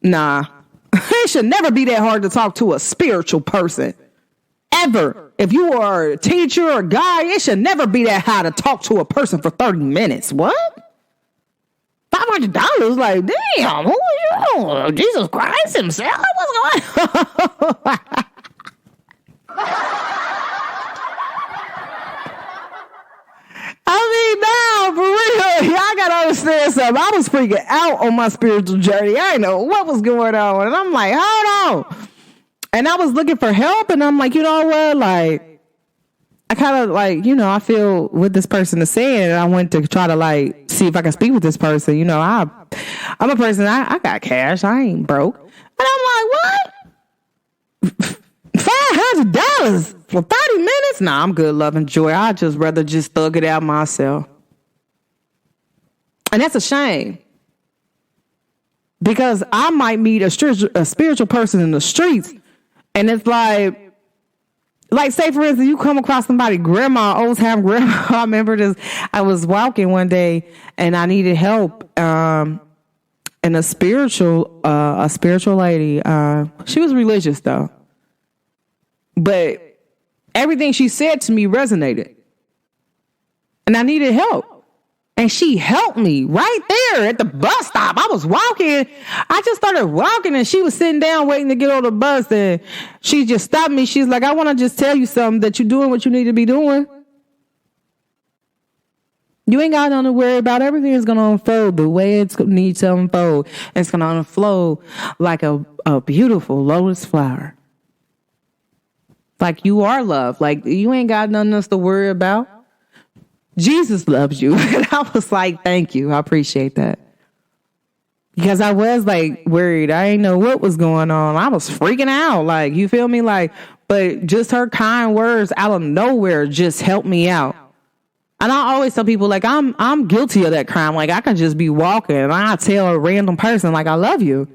Nah. It should never be that hard to talk to a spiritual person. Ever. If you are a teacher or a guy, it should never be that hard to talk to a person for 30 minutes. What? $500? Like, damn, who are you? Jesus Christ himself? What's going on? I mean, now, for real, y'all gotta understand something. I was freaking out on my spiritual journey. I didn't know what was going on. And I'm like, hold on. And I was looking for help, and I'm like, you know what? Like, I kind of like, I feel what this person is saying, and I went to try to like see if I can speak with this person. I'm a person, I got cash. I ain't broke. And I'm like, what? $500 for 30 minutes? Nah, I'm good, love and joy. I'd just rather just thug it out myself. And that's a shame. Because I might meet a spiritual person in the streets, and it's like say for instance, you come across somebody, grandma, old time grandma. I remember this. I was walking one day and I needed help. And a spiritual lady. She was religious though, but everything she said to me resonated, and I needed help. And she helped me right there at the bus stop. I was walking. I just started walking, and she was sitting down waiting to get on the bus. And she just stopped me. She's like, I want to just tell you something, that you're doing what you need to be doing. You ain't got nothing to worry about. Everything is going to unfold the way it needs to unfold. It's going to unfold like a beautiful lotus flower. Like you are loved. Like you ain't got nothing else to worry about. Jesus loves you. And I was like, thank you. I appreciate that. Because I was like worried. I didn't know what was going on. I was freaking out. Like, you feel me? Like, but just her kind words out of nowhere just helped me out. And I always tell people, like, I'm guilty of that crime. Like, I can just be walking and I tell a random person, like, I love you.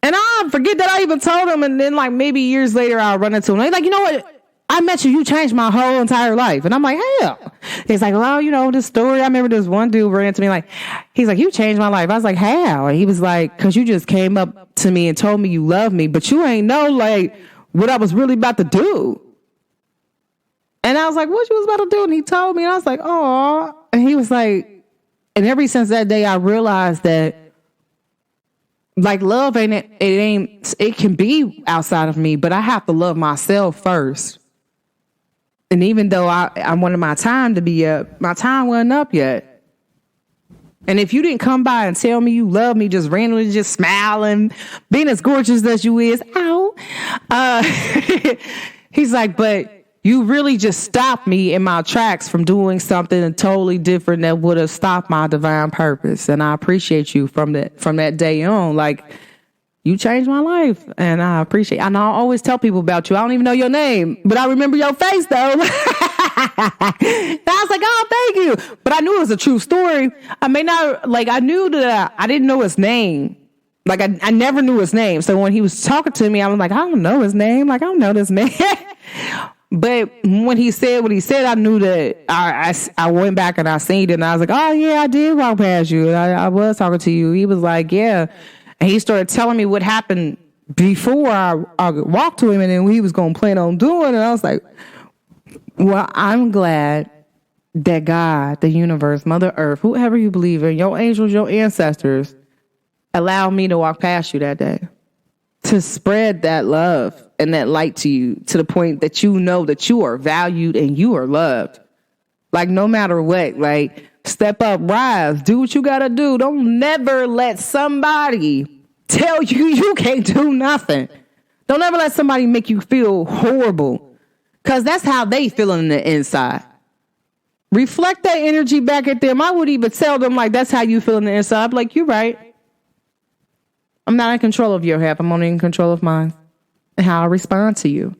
And I forget that I even told them. And then like maybe years later, I'll run into them. They're like, you know what? I met you. You changed my whole entire life. And I'm like, hell. He's like, well, this story. I remember this one dude ran into me like, he's like, you changed my life. I was like, how? And he was like, because you just came up to me and told me you love me, but you ain't know like what I was really about to do. And I was like, what you was about to do? And he told me, and I was like, oh. And he was like, and ever since that day, I realized that like love it can be outside of me, but I have to love myself first. And even though I wanted my time to be up, my time wasn't up yet. And if you didn't come by and tell me you love me, just randomly, just smiling, being as gorgeous as you is, ow. He's like, but you really just stopped me in my tracks from doing something totally different that would have stopped my divine purpose. And I appreciate you from that day on. Like, you changed my life, and I appreciate it. And I always tell people about you. I don't even know your name, but I remember your face, though. I was like, oh, thank you. But I knew it was a true story. I may not, like, I knew that I didn't know his name. Like, I never knew his name. So when he was talking to me, I was like, I don't know his name. Like, I don't know this man. But when he said what he said, I knew that I went back and I seen it, and I was like, oh, yeah, I did walk past you. I was talking to you. He was like, yeah. And he started telling me what happened before I walked to him and then he was going to plan on doing. And I was like, well, I'm glad that God, the universe, Mother Earth, whoever you believe in, your angels, your ancestors, allowed me to walk past you that day to spread that love and that light to you to the point that you know that you are valued and you are loved. Like, no matter what, like, step up, rise, do what you got to do. Don't never let somebody tell you you can't do nothing. Don't ever let somebody make you feel horrible, because that's how they feel on the inside. Reflect that energy back at them. I would even tell them, like, that's how you feel on the inside. I'm like, you're right. I'm not in control of your half. I'm only in control of mine and how I respond to you.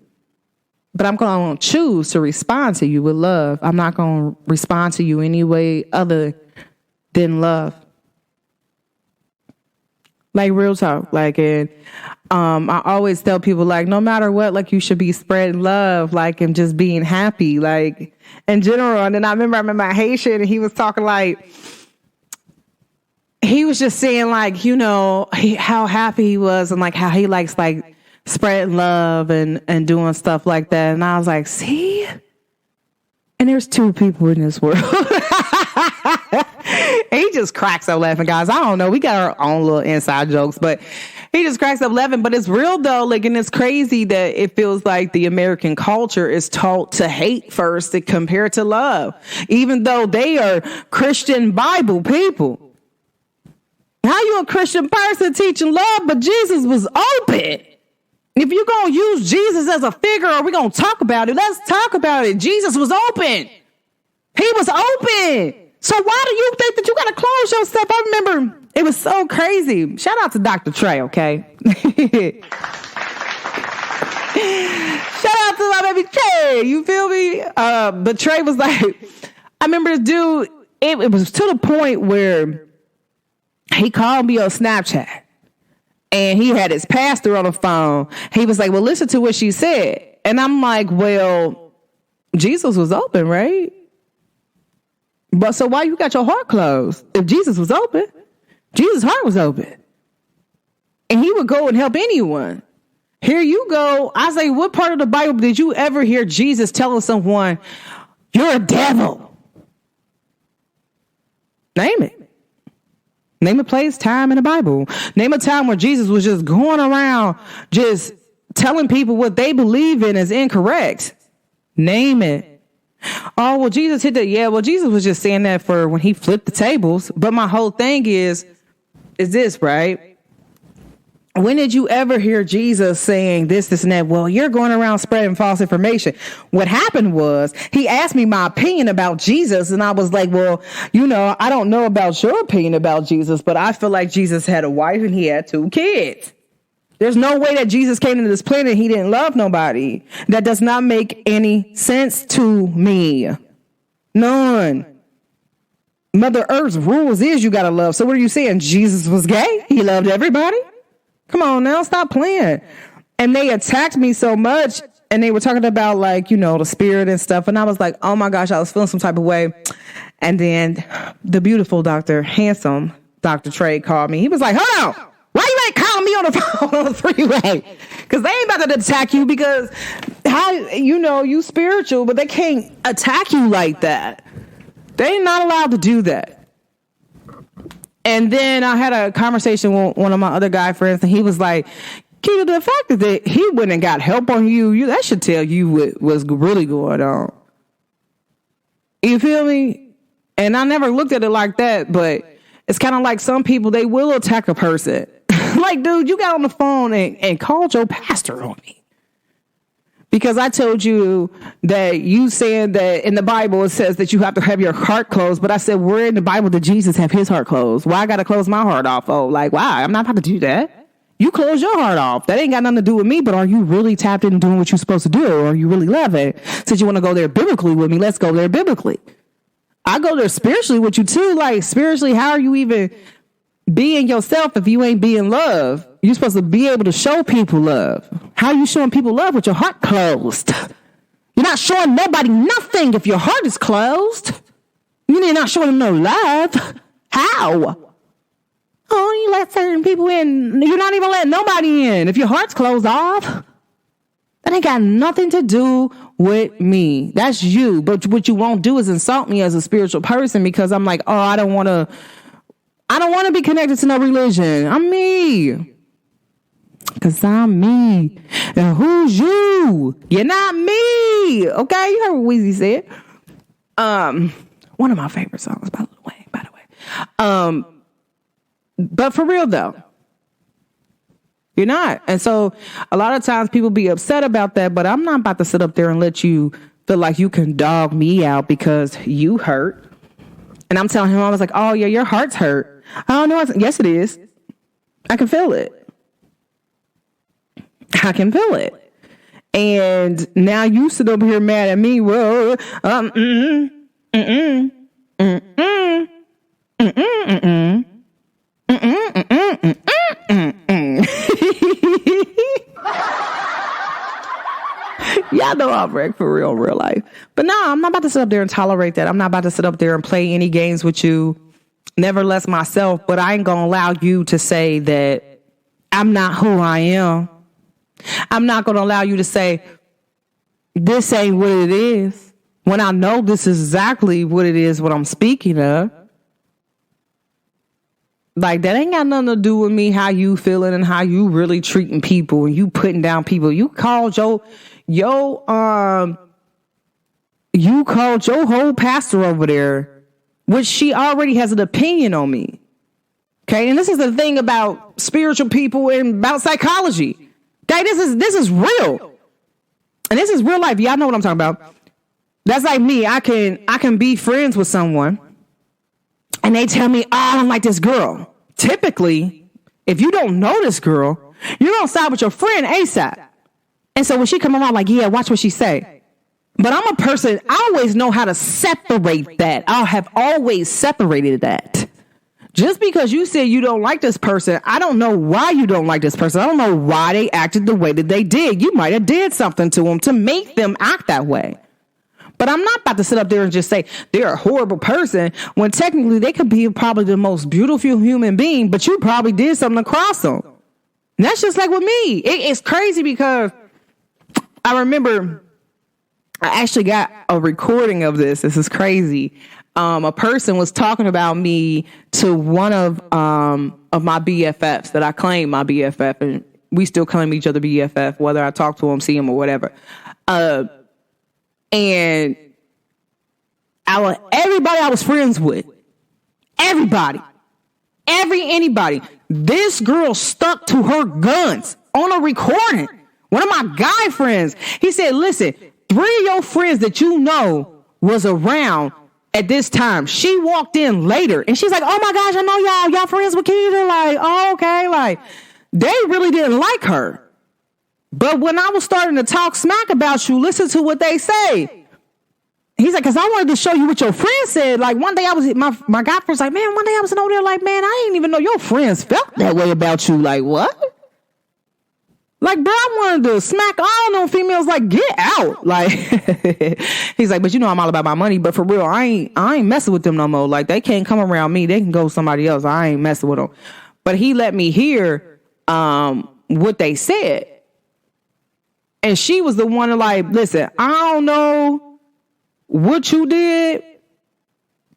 But I'm going to choose to respond to you with love. I'm not going to respond to you any way other than love. Like, real talk. Like, and I always tell people, like, no matter what, like, you should be spreading love, like, and just being happy, like, in general. And then I remember my Haitian, and he was talking, like, he was just saying, like, you know, how happy he was and, like, how he likes, like, spreading love and doing stuff like that. And I was like, see? And there's two people in this world. He just cracks up laughing, guys. I don't know. We got our own little inside jokes, but he just cracks up laughing. But it's real, though. Like, and it's crazy that it feels like the American culture is taught to hate first compared to love, even though they are Christian Bible people. How you a Christian person teaching love, but Jesus was open? If you're going to use Jesus as a figure, or we're going to talk about it, let's talk about it. Jesus was open. He was open. So why do you think that you got to close yourself? I remember it was so crazy. Shout out to Dr. Trey, okay? Shout out to my baby Trey. You feel me? But Trey was like, I remember this dude, it was to the point where he called me on Snapchat. And he had his pastor on the phone. He was like, well, listen to what she said. And I'm like, well, Jesus was open, right? But so why you got your heart closed? If Jesus was open, Jesus' heart was open. And he would go and help anyone. Here you go. I say, what part of the Bible did you ever hear Jesus telling someone, you're a devil? Name it. Name a place, time in the Bible. Name a time where Jesus was just going around just telling people what they believe in is incorrect. Name it. Oh, well, Jesus hit that. Yeah, well, Jesus was just saying that for when he flipped the tables. But my whole thing is this, right? When did you ever hear Jesus saying this, and that? Well, you're going around spreading false information. What happened was he asked me my opinion about Jesus, and I was like, well, you know, I don't know about your opinion about Jesus, but I feel like Jesus had a wife and he had 2 kids. There's no way that Jesus came into this planet and he didn't love nobody. That does not make any sense to me. None. Mother Earth's rules is you got to love. So what are you saying? Jesus was gay? He loved everybody? Come on now, stop playing. And they attacked me so much, and they were talking about, like, you know, the spirit and stuff. And I was like, oh my gosh, I was feeling some type of way. And then the beautiful handsome Dr. Trey called me. He was like, hold on, why you ain't calling me on the phone on the freeway? Because they ain't about to attack you, because how, you know, you spiritual, but they can't attack you like that. They ain't not allowed to do that. And then I had a conversation with one of my other guy friends, and he was like, Keita, the fact that he went and got help on you, that should tell you what was really going on. You feel me? And I never looked at it like that, but it's kind of like some people, they will attack a person. Like, dude, you got on the phone and called your pastor on me. Because I told you that you saying that in the Bible it says that you have to have your heart closed. But I said, where in the Bible did Jesus have his heart closed? Why I got to close my heart off? Oh, like, why? I'm not about to do that. You close your heart off. That ain't got nothing to do with me, but are you really tapped in and doing what you're supposed to do? Or are you really love it? Since you want to go there biblically with me, let's go there biblically. I go there spiritually with you too. Like, spiritually, how are you even being yourself if you ain't being love? You're supposed to be able to show people love. How are you showing people love with your heart closed? You're not showing nobody nothing if your heart is closed. You're not showing them no love. How? Oh, you let certain people in. You're not even letting nobody in if your heart's closed off. That ain't got nothing to do with me. That's you. But what you won't do is insult me as a spiritual person because I'm like, oh, I don't want to be connected to no religion. I'm me. Because I'm me. And who's you? You're not me. Okay? You heard what Weezy said. One of my favorite songs by Lil Wayne, by the way. But for real, though, you're not. And so a lot of times people be upset about that, but I'm not about to sit up there and let you feel like you can dog me out because you hurt. And I'm telling him, I was like, oh, yeah, your heart's hurt. I don't know. Yes, it is. I can feel it. I can feel it. And now you sit over here mad at me. Well, Y'all know I'm wrecked for real in real life. But no, I'm not about to sit up there and tolerate that. I'm not about to sit up there and play any games with you. Nevertheless myself, but I ain't gonna allow you to say that I'm not who I am. I'm not gonna allow you to say this ain't what it is when I know this is exactly what it is, what I'm speaking of. Like, that ain't got nothing to do with me, how you feeling and how you really treating people and you putting down people. You called your whole pastor over there, which she already has an opinion on me. Okay. And this is the thing about spiritual people and about psychology. Okay. This is real. And this is real life. Y'all know what I'm talking about. That's like me. I can be friends with someone and they tell me, oh, I don't like this girl. Typically, if you don't know this girl, you're going to side with your friend ASAP. And so when she come around, like, yeah, watch what she say. But I'm a person, I always know how to separate that. I have always separated that. Just because you say you don't like this person, I don't know why you don't like this person. I don't know why they acted the way that they did. You might have did something to them to make them act that way. But I'm not about to sit up there and just say they're a horrible person when technically they could be probably the most beautiful human being, but you probably did something across them. And that's just like with me. It's crazy because I remember I actually got a recording of this. This is crazy. A person was talking about me to one of my BFFs that I claim my BFF, and we still claim each other BFF, whether I talk to him, see him, or whatever. And everybody I was friends with, anybody, this girl stuck to her guns on a recording. One of my guy friends, he said, listen, 3 of your friends that you know was around at this time. She walked in later and she's like, oh my gosh, I know y'all friends with Keita. Like, oh, okay. Like, they really didn't like her. But when I was starting to talk smack about you, listen to what they say. He's like, because I wanted to show you what your friend said. Like, one day I was, my guy friend's like, man, one day I was over there like, man, I didn't even know your friends felt that way about you. Like, what? Like, bro, I wanted to smack all them females, like, get out. Like, he's like, but you know I'm all about my money. But for real, I ain't messing with them no more. Like, they can't come around me. They can go somebody else. I ain't messing with them. But he let me hear what they said. And she was the one to like, listen, I don't know what you did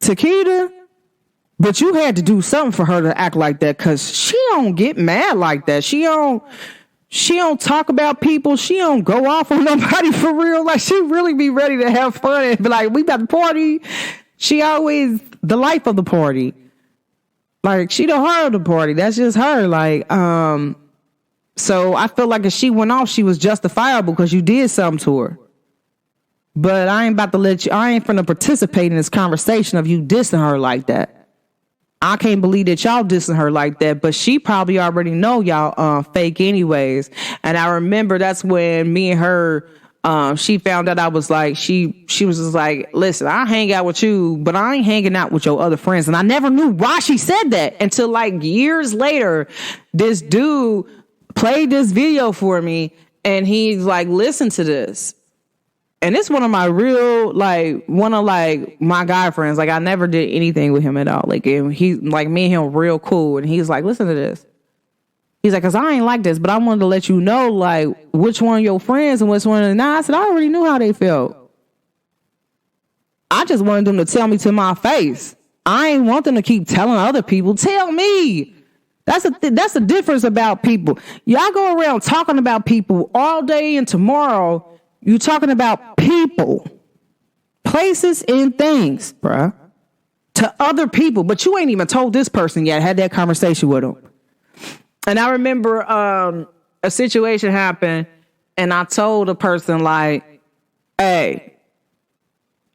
to Keita, but you had to do something for her to act like that, because she don't get mad like that. She don't talk about people. She don't go off on nobody for real. Like, she really be ready to have fun and be like, we about to party. She always the life of the party. Like, she the heart of the party. That's just her. Like, So I feel like if she went off, she was justifiable because you did something to her. But I ain't about to I ain't finna participate in this conversation of you dissing her like that. I can't believe that y'all dissing her like that, but she probably already know y'all fake anyways. And I remember that's when me and her, she found out I was like, she was just like, listen, I hang out with you, but I ain't hanging out with your other friends. And I never knew why she said that until like years later, this dude played this video for me and he's like, listen to this. And it's one of my real, like, one of like my guy friends. Like I never did anything with him at all. Like he's like me and him real cool. And he's like, listen to this. He's like, cause I ain't like this, but I wanted to let you know like which one of your friends and which one of I said, I already knew how they felt. I just wanted them to tell me to my face. I ain't want them to keep telling other people. Tell me. That's the difference about people. Y'all go around talking about people all day and tomorrow. You talking about people, places and things, bruh, to other people, but you ain't even told this person yet, had that conversation with them. And I remember a situation happened and I told a person like, hey,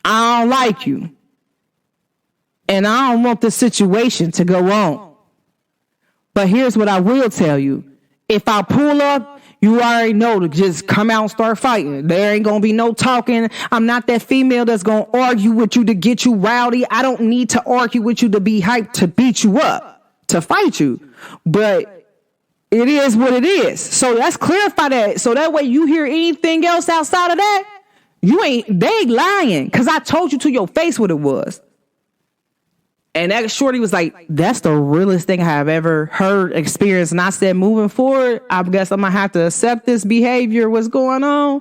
I don't like you. And I don't want this situation to go on. But here's what I will tell you. If I pull up, you already know to just come out and start fighting. There ain't going to be no talking. I'm not that female that's going to argue with you to get you rowdy. I don't need to argue with you to be hyped, to beat you up, to fight you. But it is what it is. So let's clarify that. So that way you hear anything else outside of that, they ain't lying. Because I told you to your face what it was. And that shorty was like, that's the realest thing I have ever heard, experienced. And I said, moving forward, I guess I'm going to have to accept this behavior, what's going on.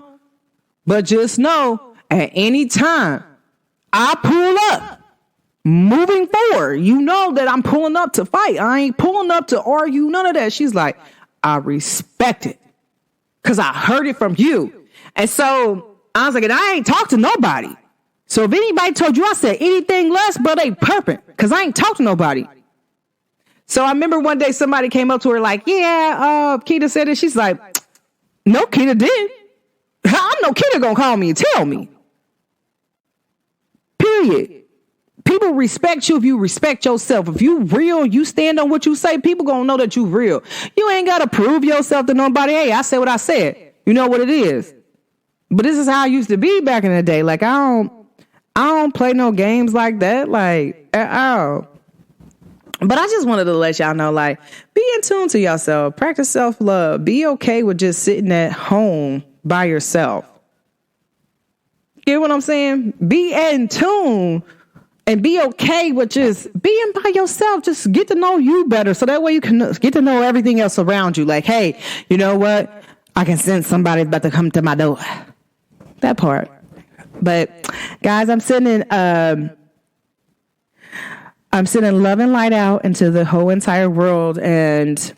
But just know, at any time I pull up, moving forward, you know that I'm pulling up to fight. I ain't pulling up to argue, none of that. She's like, I respect it because I heard it from you. And so I was like, and I ain't talked to nobody. So if anybody told you I said anything less, bro, they perping because I ain't talked to nobody. So I remember one day somebody came up to her like, yeah, Keita said it. She's like, no, Keita did. I know Keita gonna call me and tell me. Period. People respect you if you respect yourself. If you real, you stand on what you say, people gonna know that you real. You ain't gotta prove yourself to nobody. Hey, I said what I said. You know what it is. But this is how I used to be back in the day. Like I don't play no games like that, like, at all. But I just wanted to let y'all know, like, be in tune to yourself. Practice self-love. Be okay with just sitting at home by yourself. Get what I'm saying? Be in tune and be okay with just being by yourself. Just get to know you better so that way you can get to know everything else around you. Like, hey, you know what? I can sense somebody's about to come to my door. That part. But guys, I'm sending love and light out into the whole entire world. And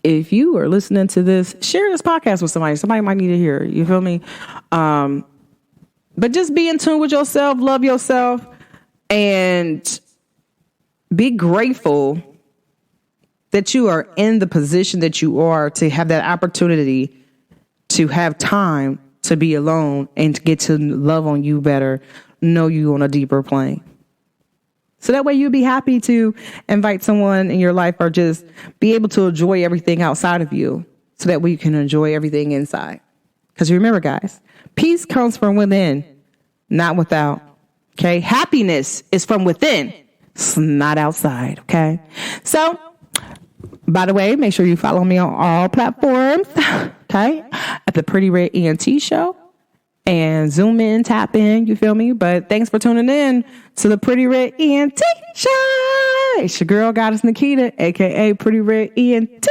if you are listening to this, share this podcast with somebody. Somebody might need to hear it. You feel me? But just be in tune with yourself, love yourself, and be grateful that you are in the position that you are to have that opportunity to have time to be alone and to get to love on you better, know you on a deeper plane. So that way you'll be happy to invite someone in your life or just be able to enjoy everything outside of you so that way you can enjoy everything inside. Because remember, guys, peace comes from within, not without. Okay. Happiness is from within. It's not outside. Okay. So, by the way, make sure you follow me on all platforms. Okay. At the Pretty Red ENT Show. And zoom in, tap in, you feel me? But thanks for tuning in to the Pretty Red ENT Show. It's your girl, Goddess Nikita, a.k.a. Pretty Red ENT.